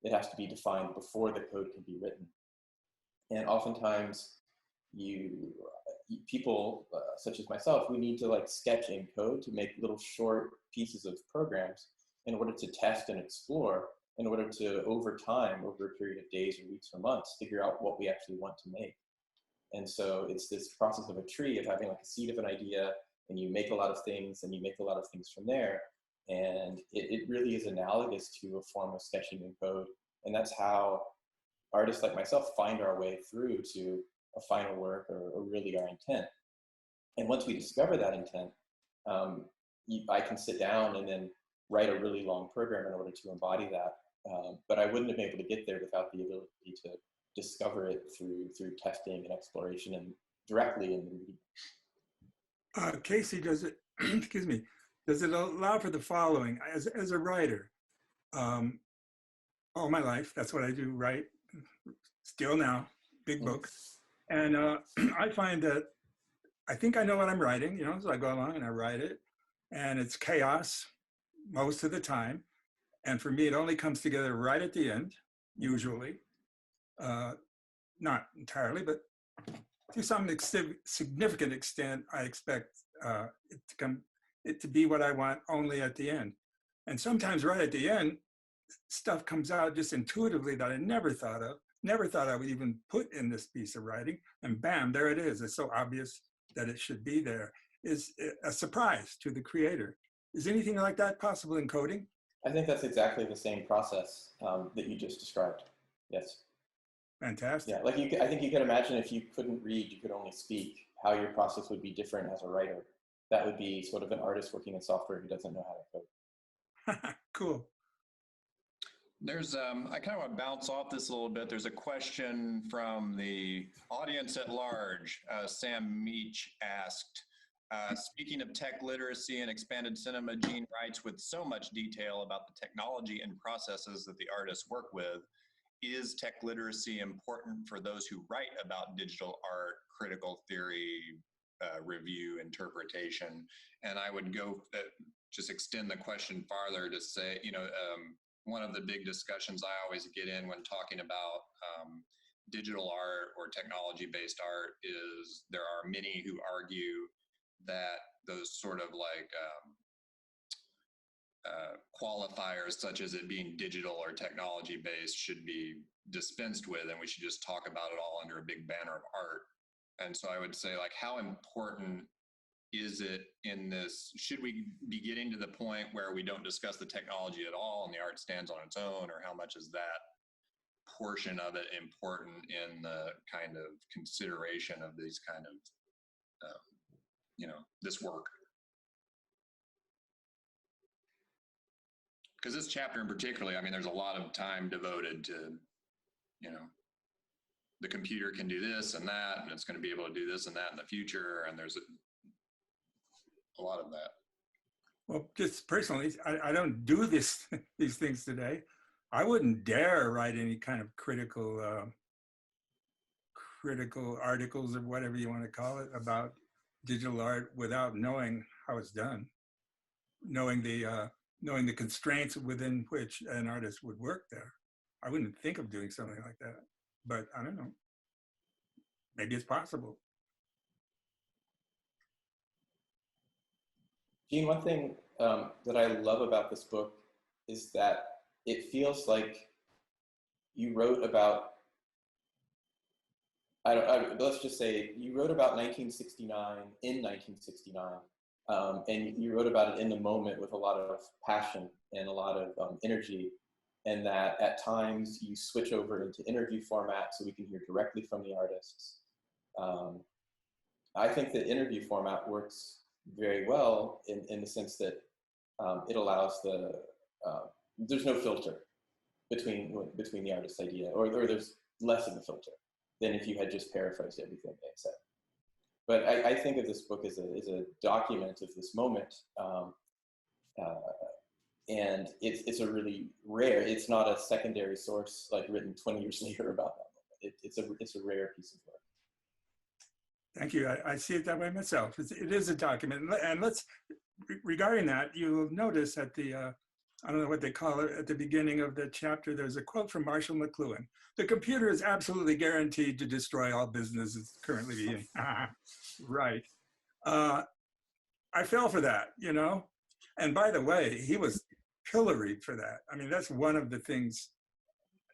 It has to be defined before the code can be written. And oftentimes people such as myself, we need to sketch in code to make little short pieces of programs in order to test and explore, in order to, over time, over a period of days or weeks or months, figure out what we actually want to make. And so it's this process of a tree, of having a seed of an idea, and you make a lot of things, and you make a lot of things from there. And it really is analogous to a form of sketching in code. And that's how artists like myself find our way through to a final work, or really our intent. And once we discover that intent, I can sit down and then write a really long program in order to embody that. But I wouldn't have been able to get there without the ability to discover it through testing and exploration and directly in the medium. Casey, does it, excuse me, does it allow for the following? As a writer, all my life, that's what I do, write, still now, big books. And I find that I think I know what I'm writing, so I go along and I write it, and it's chaos most of the time. And for me, it only comes together right at the end, usually. Not entirely, but to some significant extent, I expect it to be what I want only at the end. And sometimes right at the end, stuff comes out just intuitively that I never thought of, never thought I would even put in this piece of writing, and bam, there it is. It's so obvious that it should be there. Is a surprise to the creator. Is anything like that possible in coding? I think that's exactly the same process that you just described. Yes. Fantastic. Yeah, like I think you could imagine if you couldn't read, you could only speak, how your process would be different as a writer. That would be sort of an artist working in software who doesn't know how to code. Cool. There's, I kind of want to bounce off this a little bit. There's a question from the audience at large. Sam Meach asked, speaking of tech literacy and expanded cinema, Gene writes with so much detail about the technology and processes that the artists work with. Is tech literacy important for those who write about digital art, critical theory, review, interpretation? And I would go, just extend the question farther to say, one of the big discussions I always get in when talking about digital art or technology-based art is there are many who argue that those sort of like qualifiers, such as it being digital or technology-based, should be dispensed with, and we should just talk about it all under a big banner of art. And so I would say, like, how important is it in this? Should we be getting to the point where we don't discuss the technology at all and the art stands on its own, or how much is that portion of it important in the kind of consideration of these kind of, this work? Because this chapter in particular, I mean, there's a lot of time devoted to, the computer can do this and that, and it's going to be able to do this and that in the future, and there's a lot of that. Well, just personally, I don't do these things today. I wouldn't dare write any kind of critical articles or whatever you want to call it about digital art without knowing how it's done, knowing the constraints within which an artist would work there. I wouldn't think of doing something like that, but I don't know. Maybe it's possible. Gene, one thing that I love about this book is that it feels like you wrote about, let's just say you wrote about 1969 in 1969, and you wrote about it in the moment with a lot of passion and a lot of energy, and that at times you switch over into interview format so we can hear directly from the artists. I think the interview format works very well in the sense that it allows there's no filter between the artist's idea, or there's less of a filter than if you had just paraphrased everything they said. But I think of this book as a document of this moment, and it's a really rare. It's not a secondary source like written 20 years later about that moment. It's a rare piece of work. Thank you. I see it that way myself. It is a document, and regarding that, you'll notice at the I don't know what they call it at the beginning of the chapter. There's a quote from Marshall McLuhan: "The computer is absolutely guaranteed to destroy all businesses currently being." Right. I fell for that, And by the way, he was pilloried for that. I mean, that's one of the things,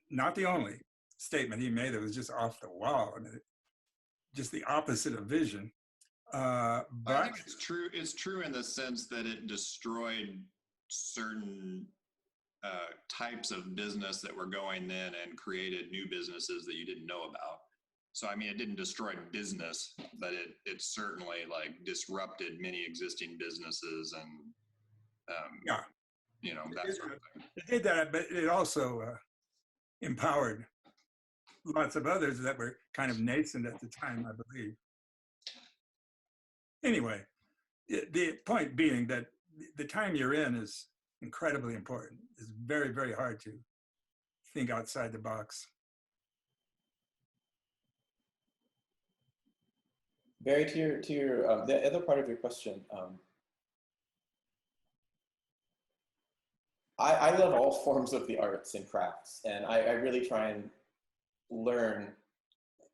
not the only statement he made that was just off the wall. I mean, just the opposite of vision. I But think it's true. It's true in the sense that it destroyed certain types of business that were going then and created new businesses that you didn't know about. So, I mean, it didn't destroy business, but it certainly like disrupted many existing businesses and, yeah, you know, that sort of thing. it did that, but it also empowered lots of others that were kind of nascent at the time, I believe. Anyway, the point being that the time you're in is incredibly important. It's very, very hard to think outside the box. Barry, to your the other part of your question, I love all forms of the arts and crafts, and I really try and learn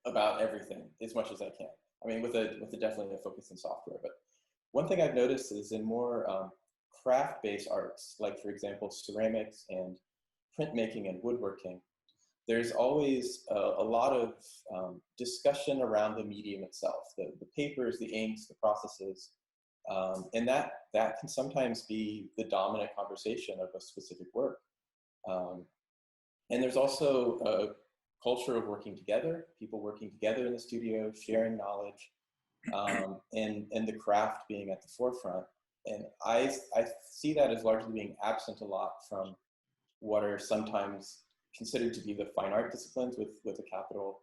about everything as much as I can. I mean, with a definitely a focus in software. But one thing I've noticed is in more craft-based arts, like for example, ceramics and printmaking and woodworking, there's always a lot of discussion around the medium itself, the papers, the inks, the processes, and that can sometimes be the dominant conversation of a specific work. And there's also a culture of working together, people working together in the studio, sharing knowledge, and the craft being at the forefront. And I see that as largely being absent a lot from what are sometimes considered to be the fine art disciplines with a capital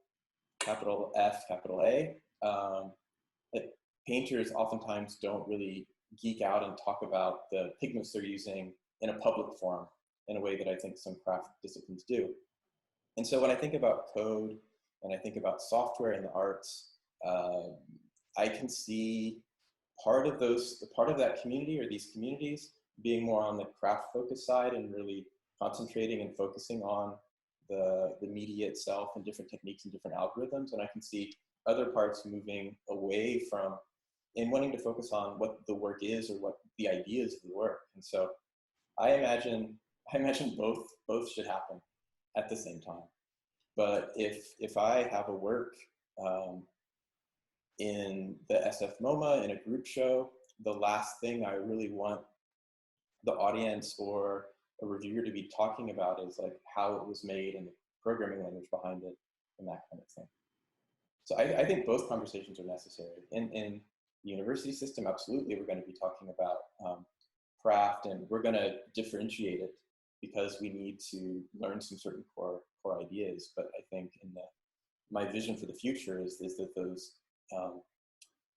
F, capital A. Like painters oftentimes don't really geek out and talk about the pigments they're using in a public forum in a way that I think some craft disciplines do. And so when I think about code and I think about software and the arts, I can see part of that community or these communities being more on the craft focused side and really concentrating and focusing on the media itself and different techniques and different algorithms. And I can see other parts moving away from and wanting to focus on what the work is or what the ideas of the work. And so I imagine both should happen at the same time. But if I have a work in the SF MoMA in a group show, the last thing I really want the audience or a reviewer to be talking about is like how it was made and the programming language behind it and that kind of thing. So I think both conversations are necessary. In the university system, absolutely, we're going to be talking about craft, and we're going to differentiate it because we need to learn some certain core ideas. But I think my vision for the future is that those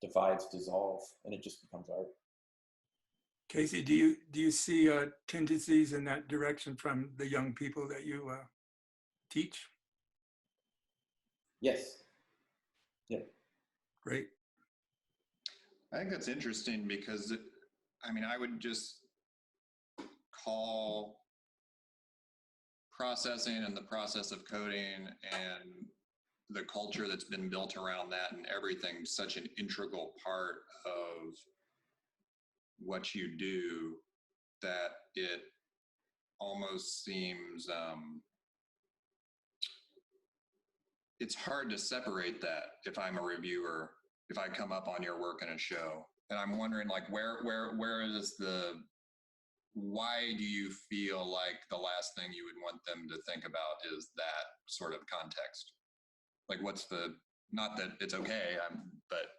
divides dissolve and it just becomes art. Casey, do you see tendencies in that direction from the young people that you teach? Yes. Yeah. Great. I think that's interesting because, I mean, I would just call processing and the process of coding and the culture that's been built around that and everything such an integral part of what you do that it almost seems it's hard to separate that if I'm a reviewer, if I come up on your work in a show. And I'm wondering, like, where is why do you feel like the last thing you would want them to think about is that sort of context? Like, not that it's okay, but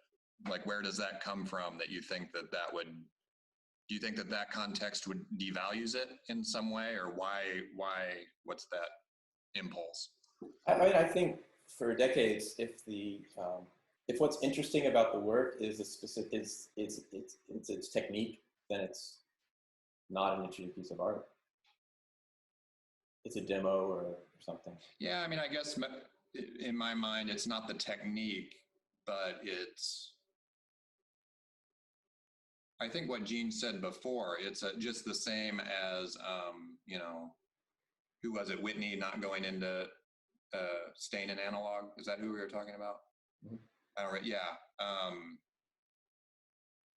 like, where does that come from that you think do you think that context would devalues it in some way, or what's that impulse? I mean, I think for decades, if what's interesting about the work is its technique, then it's not an interesting piece of art. It's a demo or something. Yeah, I mean, I guess in my mind, it's not the technique, but I think what Gene said before, it's just the same as, who was it? Whitney not going into staying in analog. Is that who we were talking about? Mm-hmm. All right. Yeah.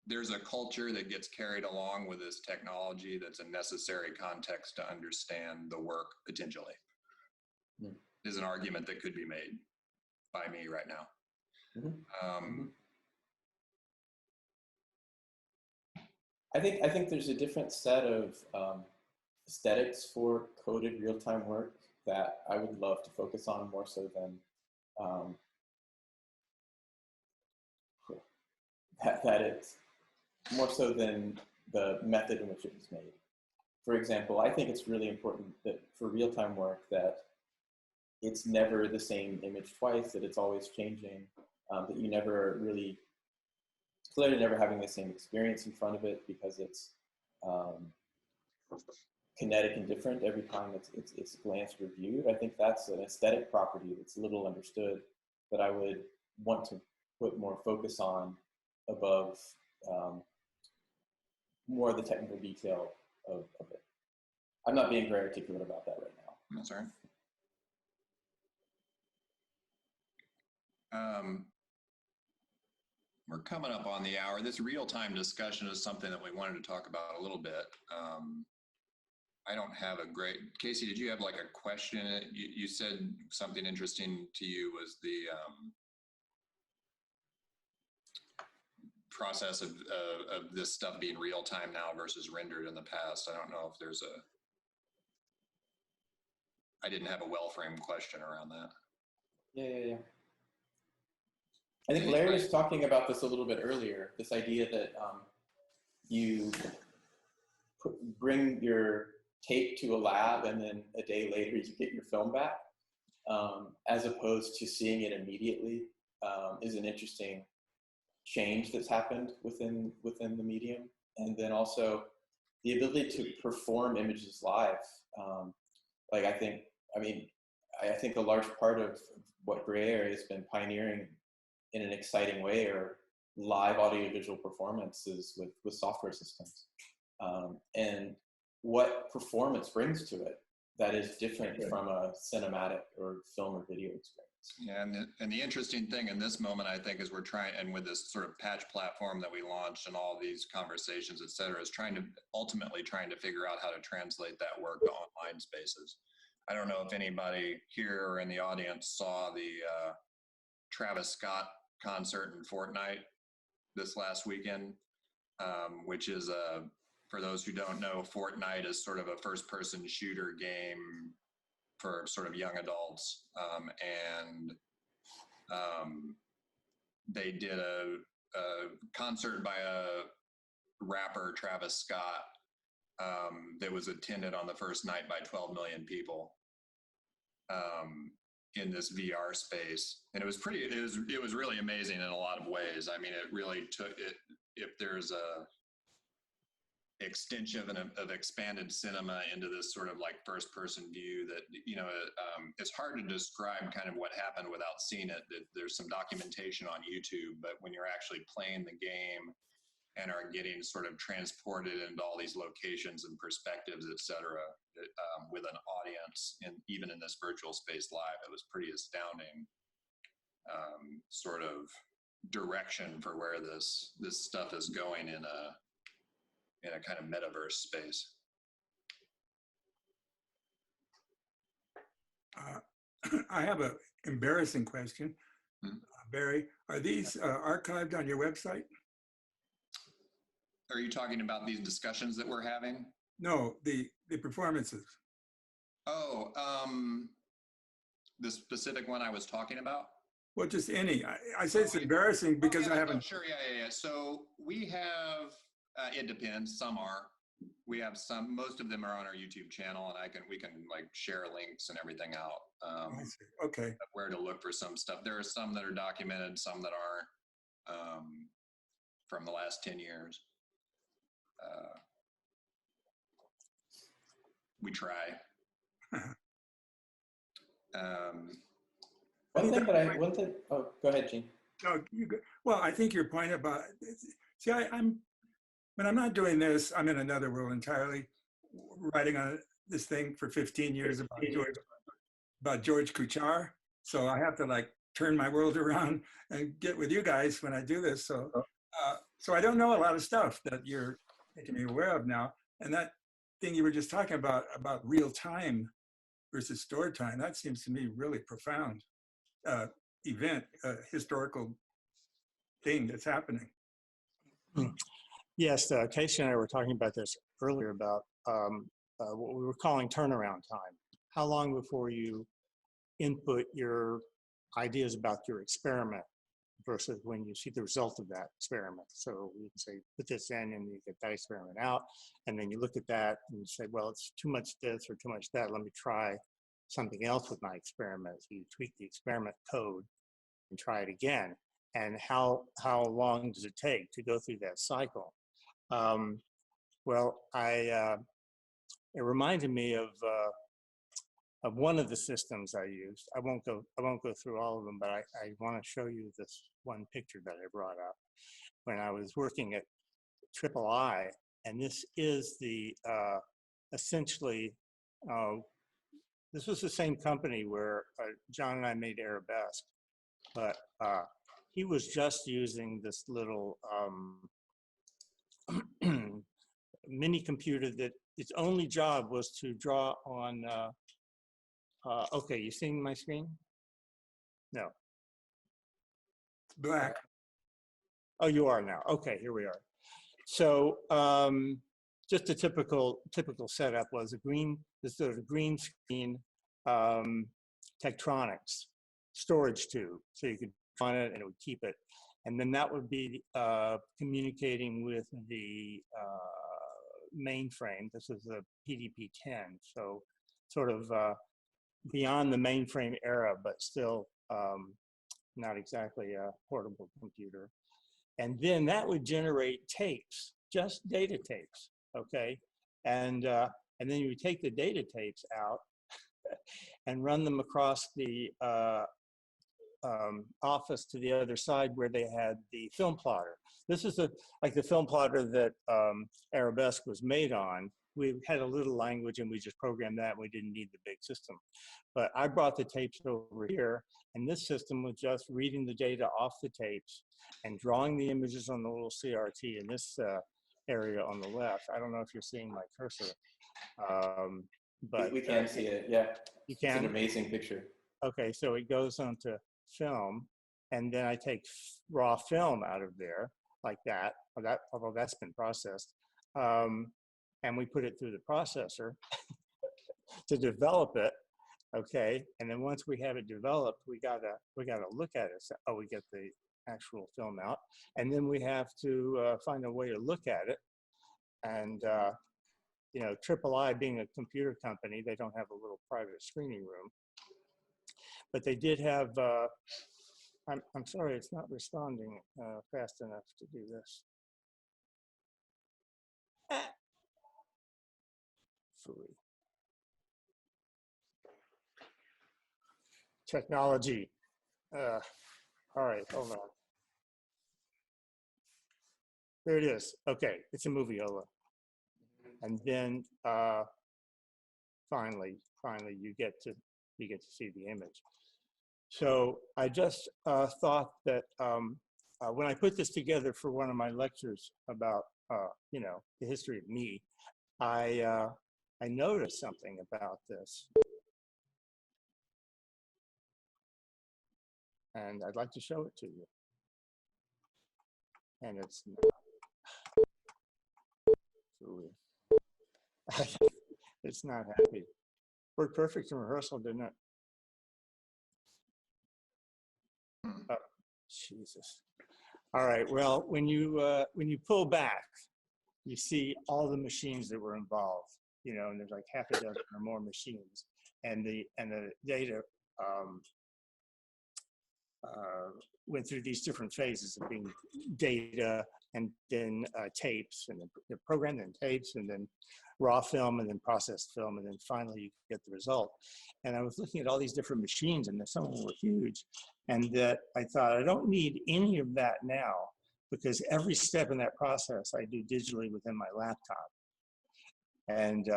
There's a culture that gets carried along with this technology that's a necessary context to understand the work potentially. Mm-hmm. Is an argument that could be made by me right now. Mm-hmm. I think there's a different set of aesthetics for coded real-time work that I would love to focus on more so than that it's more so than the method in which it was made. For example, I think it's really important that for real-time work that it's never the same image twice, that it's always changing, that you never really, clearly never having the same experience in front of it because it's kinetic and different every time it's glanced or viewed. I think that's an aesthetic property that's little understood that I would want to put more focus on above more of the technical detail of it. I'm not being very articulate about that right now. That's all right. We're coming up on the hour. This real-time discussion is something that we wanted to talk about a little bit. I don't have a great, Casey, did you have like a question? You said something interesting to you was the process of this stuff being real-time now versus rendered in the past. I don't know if there's I didn't have a well-framed question around that. Yeah. I think Larry was talking about this a little bit earlier, this idea that you bring your tape to a lab and then a day later you get your film back, as opposed to seeing it immediately, is an interesting change that's happened within the medium. And then also the ability to perform images live. Like I think a large part of what Gray Area has been pioneering in an exciting way are live audiovisual performances with software systems. And what performance brings to it that is different from a cinematic or film or video experience. Yeah, and the interesting thing in this moment, I think, is we're trying, and with this sort of patch platform that we launched and all these conversations, et cetera, is ultimately trying to figure out how to translate that work to online spaces. I don't know if anybody here or in the audience saw the Travis Scott concert in Fortnite this last weekend, which is for those who don't know, Fortnite is sort of a first-person shooter game for sort of young adults, and they did a concert by a rapper, Travis Scott, that was attended on the first night by 12 million people in this VR space, and it was really amazing in a lot of ways. I mean, it really took it. If there's a extension of expanded cinema into this sort of like first person view that, it's hard to describe kind of what happened without seeing it. There's some documentation on YouTube, but when you're actually playing the game and are getting sort of transported into all these locations and perspectives, et cetera, with an audience, and even in this virtual space live, it was pretty astounding sort of direction for where this stuff is going in a kind of metaverse space. I have an embarrassing question. Barry, are these archived on your website? Are you talking about these discussions that we're having? No, the performances. Oh, the specific one I was talking about? Well, just any. I say it's embarrassing because I haven't. Sure, yeah. So we have, it depends, some are. We have some, most of them are on our YouTube channel, and we can like share links and everything out. I see. Okay. Where to look for some stuff. There are some that are documented, some that aren't, from the last 10 years. We try. Oh, go ahead, Gene. No, well, I think your point about, see, when I'm not doing this, I'm in another world entirely, writing on this thing for 15 years about George Kuchar. So I have to like turn my world around and get with you guys when I do this. So, so I don't know a lot of stuff that you're making me aware of now. And that thing you were just talking about real time versus stored time, that seems to me really profound event, historical thing that's happening. Yes, Casey and I were talking about this earlier about what we were calling turnaround time. How long before you input your ideas about your experiment versus when you see the result of that experiment. So you can say, put this in and you get that experiment out. And then you look at that and you say, well, it's too much this or too much that. Let me try something else with my experiment. So you tweak the experiment code and try it again. And how long does it take to go through that cycle? Well, it reminded me of one of the systems I used. I won't go through all of them, but I want to show you this one picture that I brought up when I was working at III, and this is the essentially this was the same company where John and I made Arabesque, but he was just using this little mini computer that its only job was to draw on. Okay, you seeing my screen? No. Black. Oh, you are now. Okay, here we are. So just a typical setup was this sort of green screen Tektronix storage tube. So you could find it and it would keep it. And then that would be communicating with the mainframe. This is a PDP-10. So sort of beyond the mainframe era, but still not exactly a portable computer. And then that would generate tapes, just data tapes, okay? And then you would take the data tapes out and run them across the office to the other side where they had the film plotter. This is like the film plotter that Arabesque was made on. We had a little language and we just programmed that. We didn't need the big system. But I brought the tapes over here, and this system was just reading the data off the tapes and drawing the images on the little CRT in this area on the left. I don't know if you're seeing my cursor. But we can see it, yeah. You can? It's an amazing picture. Okay, so it goes onto film, and then I take raw film out of there like that, although that's been processed. And we put it through the processor to develop it, okay? And then once we have it developed, we gotta look at it. So, oh, we get the actual film out, and then we have to find a way to look at it. And you know, III being a computer company, they don't have a little private screening room, but they did have. I'm sorry, it's not responding fast enough to do this. Technology. All right, hold on. There it is. Okay, it's a moviola. And then finally you get to see the image. So I just thought that when I put this together for one of my lectures about you know, the history of me, I noticed something about this, and I'd like to show it to you. And it's not, it's not happy. Worked perfect in rehearsal, didn't it? Oh, Jesus. All right. Well, when you pull back, you see all the machines that were involved. You know, and there's like half a dozen or more machines, and the data went through these different phases of being data, and then tapes, and then the program, then tapes, and then raw film, and then processed film, and then finally you get the result. And I was looking at all these different machines, and some of them were huge, and that I thought, I don't need any of that now, because every step in that process I do digitally within my laptop. And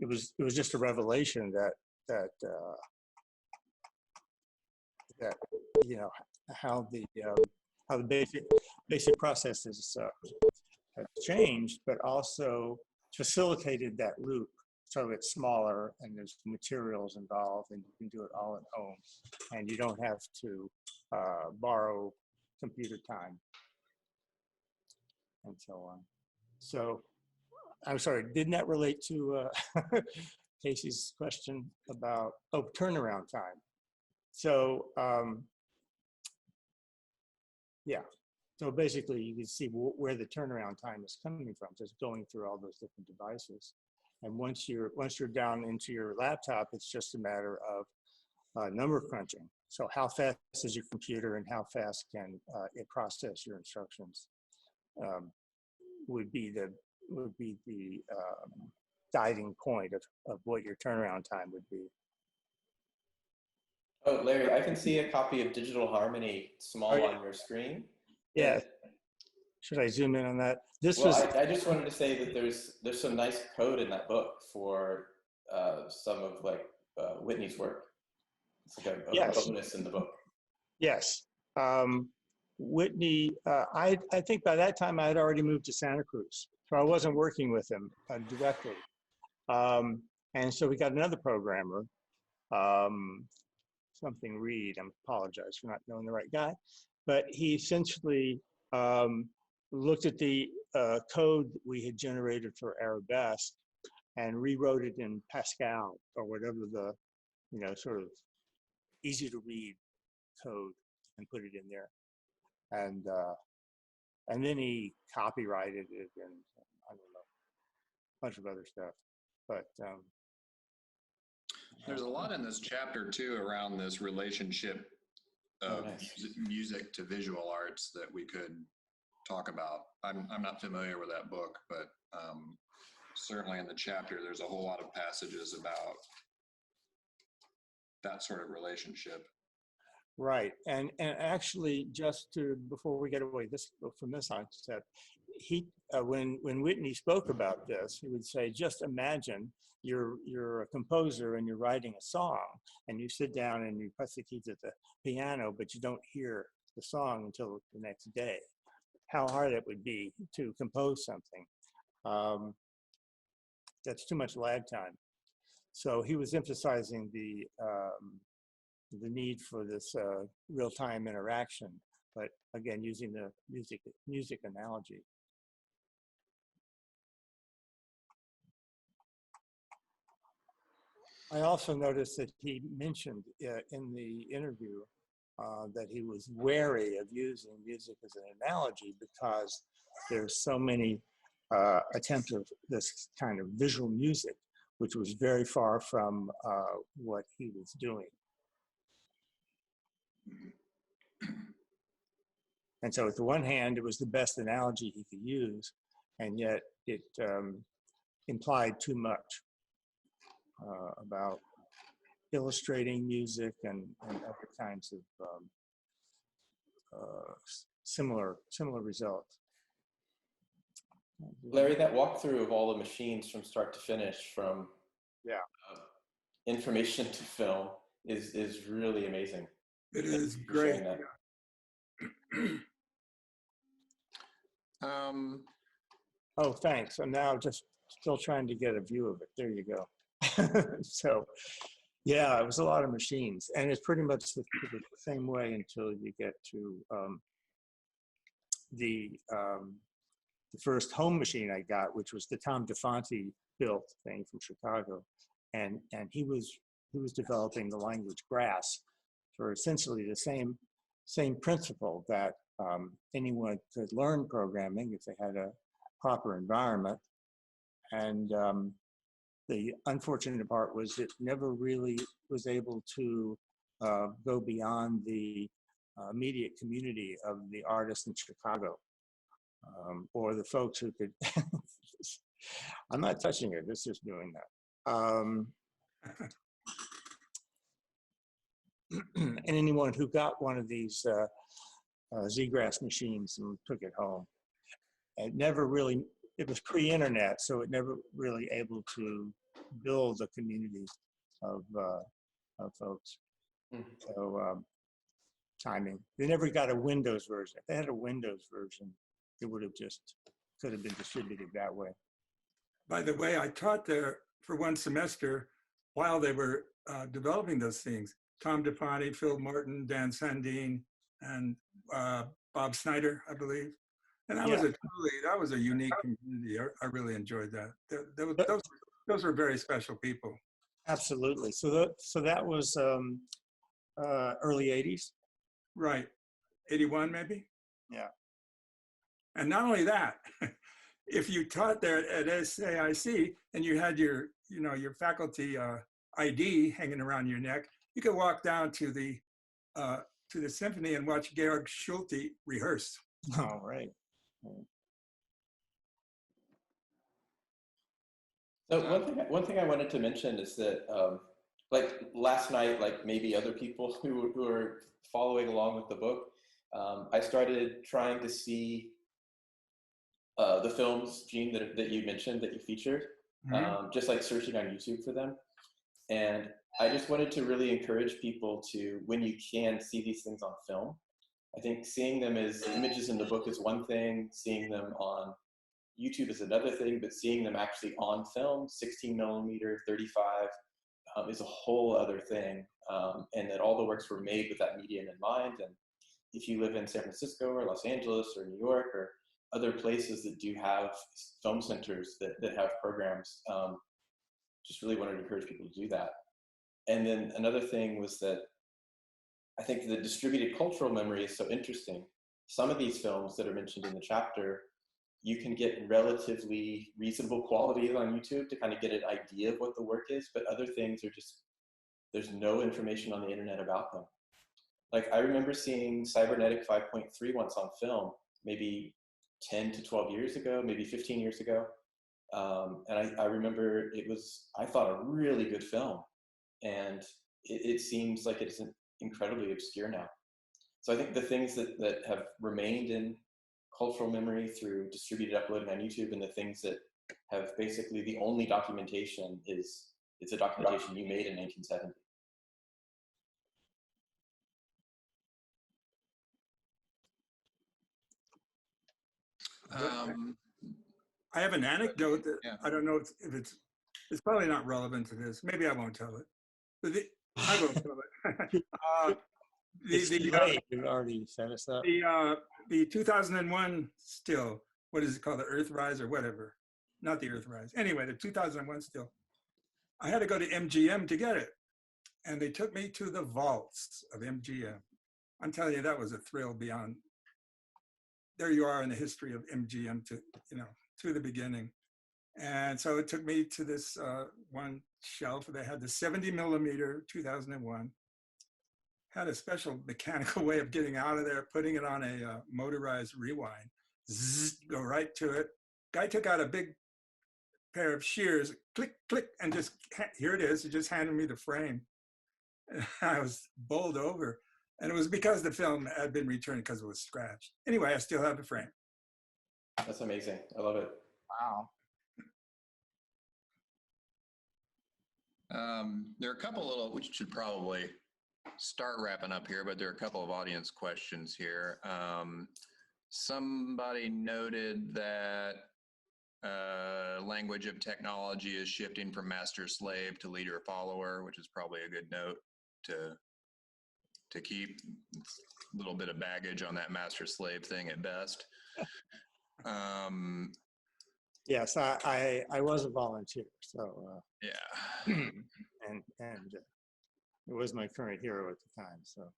it was just a revelation that you know, how the basic processes have changed, but also facilitated that loop so it's smaller and there's materials involved, and you can do it all at home, and you don't have to borrow computer time. and so on. So I'm sorry, didn't that relate to Casey's question about, turnaround time? So yeah, so basically you can see where the turnaround time is coming from, just going through all those different devices. And once you're down into your laptop, it's just a matter of number crunching. So how fast is your computer and how fast can it process your instructions would be the guiding point of what your turnaround time would be. Oh, Larry, I can see a copy of Digital Harmony small on your screen. Yeah. Should I zoom in on that? I just wanted to say that there's some nice code in that book for some of like Whitney's work. It's like a bonus in the book. Yes. Whitney, I think by that time I had already moved to Santa Cruz, so I wasn't working with him directly. And so we got another programmer, something Reed. I apologize for not knowing the right guy, but he essentially looked at the code that we had generated for Arabesque and rewrote it in Pascal or whatever the, sort of easy to read code and put it in there. And then he copyrighted it and I don't know, a bunch of other stuff. But there's a lot in this chapter too around this relationship of music to visual arts that we could talk about. I'm not familiar with that book, but certainly in the chapter there's a whole lot of passages about that sort of relationship. Right, and actually, before we get away from this concept, when Whitney spoke about this, he would say, just imagine you're a composer and you're writing a song, and you sit down and you press the keys at the piano, but you don't hear the song until the next day. How hard it would be to compose something. That's too much lag time. So he was emphasizing the need for this real-time interaction, but again, using the music analogy. I also noticed that he mentioned in the interview that he was wary of using music as an analogy because there's so many attempts of this kind of visual music, which was very far from what he was doing. And so, at the one hand, it was the best analogy he could use, and yet it implied too much about illustrating music and other kinds of similar results. Larry, that walkthrough of all the machines from start to finish, from information to film, is really amazing. It is great. Oh, thanks. I'm now just still trying to get a view of it. There you go. So, yeah, it was a lot of machines, and it's pretty much the same way until you get to the first home machine I got, which was the Tom DeFonte built thing from Chicago, and he was developing the language Grass for essentially the same principle that anyone could learn programming if they had a proper environment. And the unfortunate part was it never really was able to go beyond the immediate community of the artists in Chicago, or the folks who could, I'm not touching it, it's just doing that. And anyone who got one of these Z-Grass machines and took it home, it never really, it was pre-internet, so it never really able to build a community of folks. So timing, they never got a Windows version. If they had a Windows version, it would have just could have been distributed that way. By the way, I taught there for one semester while they were developing those things. Tom DeFonte, Phil Martin, Dan Sandine, and Bob Snyder, I believe. And that was a unique community. I really enjoyed that. Those were very special people. Absolutely. So that was early 80s. Right. 81 maybe? Yeah. And not only that, if you taught there at SAIC and you had your faculty ID hanging around your neck, you could walk down to the symphony and watch Georg Schulte rehearse. Oh, right. So one thing I wanted to mention is that, like last night, like maybe other people who are following along with the book, I started trying to see the films, Gene, that you mentioned, that you featured, just like searching on YouTube for them. And I just wanted to really encourage people to, when you can, see these things on film. I think seeing them as images in the book is one thing, seeing them on YouTube is another thing, but seeing them actually on film, 16 millimeter, 35, is a whole other thing. And that all the works were made with that medium in mind. And if you live in San Francisco or Los Angeles or New York or other places that do have film centers that have programs, just really wanted to encourage people to do that. And then another thing was that I think the distributed cultural memory is so interesting. Some of these films that are mentioned in the chapter, you can get relatively reasonable quality on YouTube to kind of get an idea of what the work is, but other things are just, there's no information on the internet about them. Like I remember seeing Cybernetic 5.3 once on film, maybe 10 to 12 years ago, maybe 15 years ago. And I remember it was, I thought, a really good film. And it seems like it's incredibly obscure now. So I think the things that have remained in cultural memory through distributed uploading on YouTube, and the things that have basically the only documentation is, it's a documentation you made in 1970. I have an anecdote that I don't know if it's probably not relevant to this. Maybe I won't tell it. But I won't tell it. You've already set us up. The 2001 still, what is it called? The Earthrise or whatever. Not the Earthrise. Anyway, the 2001 still. I had to go to MGM to get it. And they took me to the vaults of MGM. I'm telling you, that was a thrill beyond. There you are in the history of MGM to the beginning. And so it took me to this one shelf. They had the 70 millimeter 2001. Had a special mechanical way of getting out of there, putting it on a motorized rewind. Zzz, go right to it. Guy took out a big pair of shears, click, click, and just, here it is. He just handed me the frame. And I was bowled over. And it was because the film had been returned because it was scratched. Anyway, I still have the frame. That's amazing. I love it. Wow. There are a couple little, we should probably start wrapping up here, but there are a couple of audience questions here. Somebody noted that language of technology is shifting from master-slave to leader-follower, which is probably a good note to keep. A little bit of baggage on that master-slave thing at best. Yes, I was a volunteer, so yeah, and it was my current hero at the time. So,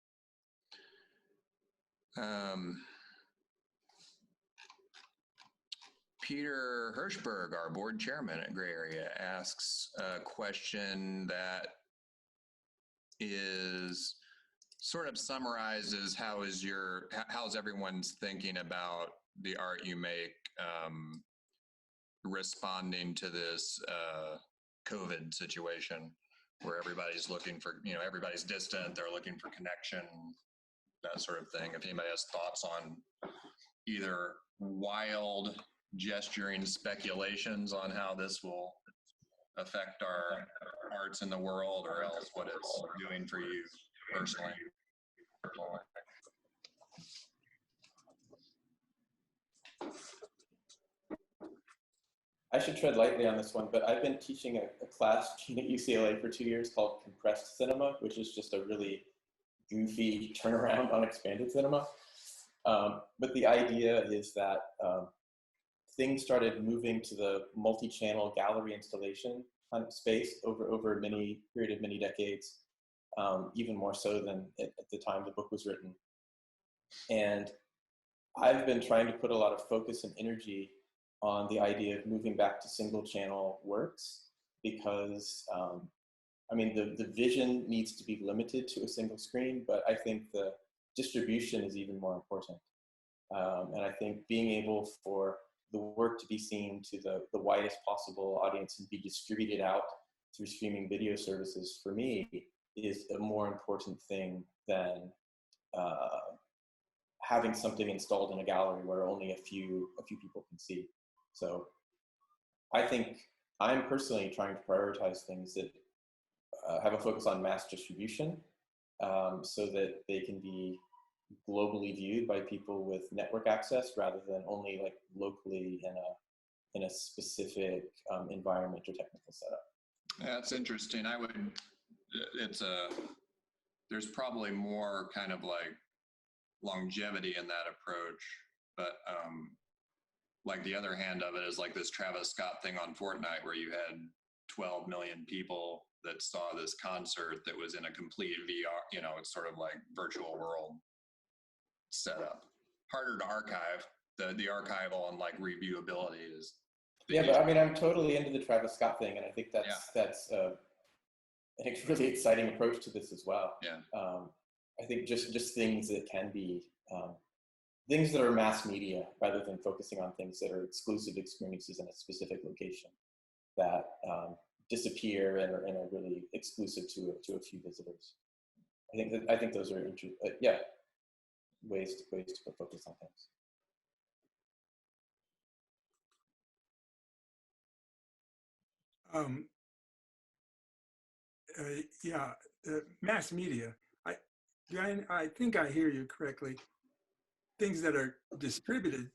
Peter Hirschberg, our board chairman at Gray Area, asks a question that is sort of summarizes how's everyone's thinking about the art you make responding to this COVID situation where everybody's looking for, everybody's distant, they're looking for connection, that sort of thing. If anybody has thoughts on either wild gesturing speculations on how this will affect our arts in the world, or else what it's doing for you personally. I should tread lightly on this one, but I've been teaching a class at UCLA for 2 years called Compressed Cinema, which is just a really goofy turnaround on expanded cinema. But the idea is that things started moving to the multi-channel gallery installation kind of space over a period of many decades, even more so than at the time the book was written. And I've been trying to put a lot of focus and energy on the idea of moving back to single channel works, because I mean, the vision needs to be limited to a single screen, but I think the distribution is even more important. And I think being able for the work to be seen to the widest possible audience and be distributed out through streaming video services, for me, is a more important thing than having something installed in a gallery where only a few people can see. So I think I'm personally trying to prioritize things that have a focus on mass distribution, so that they can be globally viewed by people with network access rather than only like locally in a specific environment or technical setup. Yeah, that's interesting. There's probably more kind of like longevity in that approach, but like the other hand of it is like this Travis Scott thing on Fortnite where you had 12 million people that saw this concert that was in a complete VR, you know, it's sort of like virtual world setup. Harder to archive. The archival and like reviewability is. Yeah, but I mean, I'm totally into the Travis Scott thing, and I think that's a really exciting approach to this as well. Yeah. I think just things that can be things that are mass media, rather than focusing on things that are exclusive experiences in a specific location that disappear and are really exclusive to a few visitors. I think those are ways to put focus on things. Mass media. I think I hear you correctly. Things that are distributed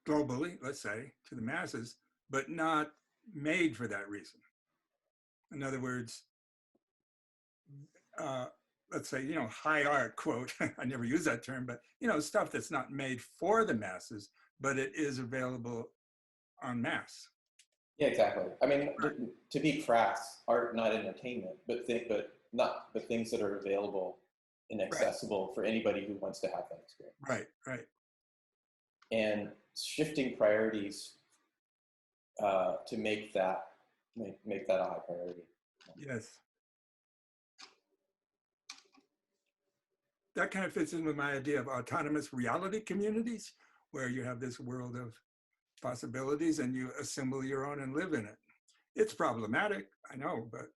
globally, let's say, to the masses, but not made for that reason. In other words, let's say, you know, high art, quote, I never use that term, but, you know, stuff that's not made for the masses, but it is available en masse. Yeah, exactly. I mean, to be crass, art, not entertainment, but things that are available and accessible for anybody who wants to have that experience. Right. And shifting priorities to make that a high priority. Yes. That kind of fits in with my idea of autonomous reality communities, where you have this world of possibilities and you assemble your own and live in it. It's problematic, I know, but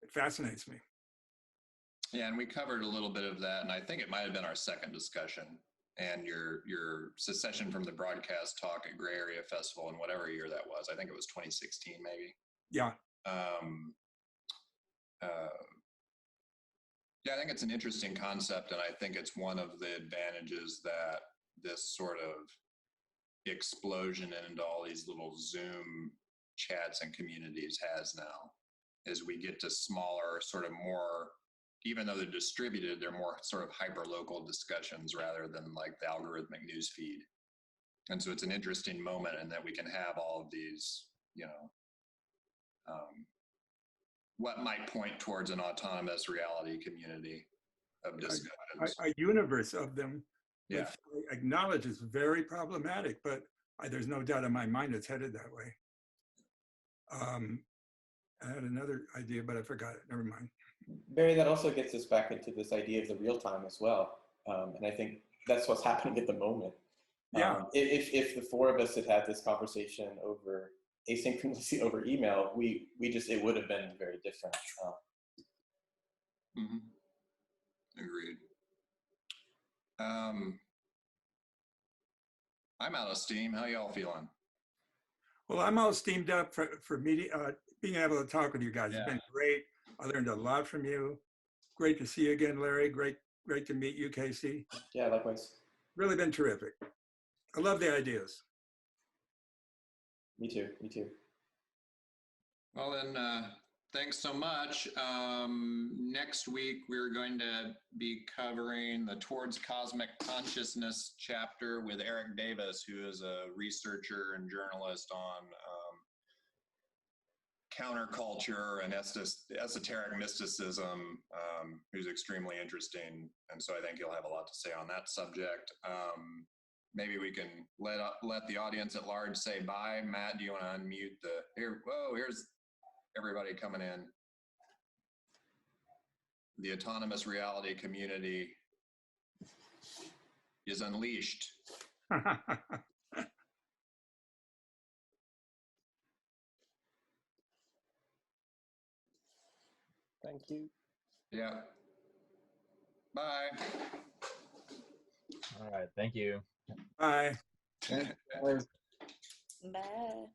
it fascinates me. Yeah, and we covered a little bit of that, and I think it might have been our second discussion, and your secession from the broadcast talk at Gray Area Festival in whatever year that was. I think it was 2016, maybe. Yeah. Yeah, I think it's an interesting concept, and I think it's one of the advantages that this sort of explosion into all these little Zoom chats and communities has now, is we get to smaller, sort of more, even though they're distributed, they're more sort of hyper-local discussions rather than like the algorithmic news feed. And so it's an interesting moment in that we can have all of these, you know, what might point towards an autonomous reality community of discussions. A universe of them, yeah, I acknowledge is very problematic, but there's no doubt in my mind it's headed that way. I had another idea, but I forgot it. Never mind. Barry, that also gets us back into this idea of the real time as well. And I think that's what's happening at the moment. Yeah. If the four of us had had this conversation over asynchronously over email, it would have been very different. Agreed. I'm out of steam. How y'all feeling? Well, I'm all steamed up for media, being able to talk with you guys. Yeah. It's been great. I learned a lot from you. Great to see you again, Larry. Great to meet you, Casey. Yeah, likewise. Really been terrific. I love the ideas. Me too. Well then, Thanks so much. Next week, we're going to be covering the Towards Cosmic Consciousness chapter with Eric Davis, who is a researcher and journalist on counterculture and esoteric mysticism, who's extremely interesting. And so I think you'll have a lot to say on that subject. Maybe we can let the audience at large say bye. Matt, do you want to unmute here's everybody coming in. The autonomous reality community is unleashed. Thank you. Yeah. Bye. All right. Thank you. Bye. Thanks, guys. Bye.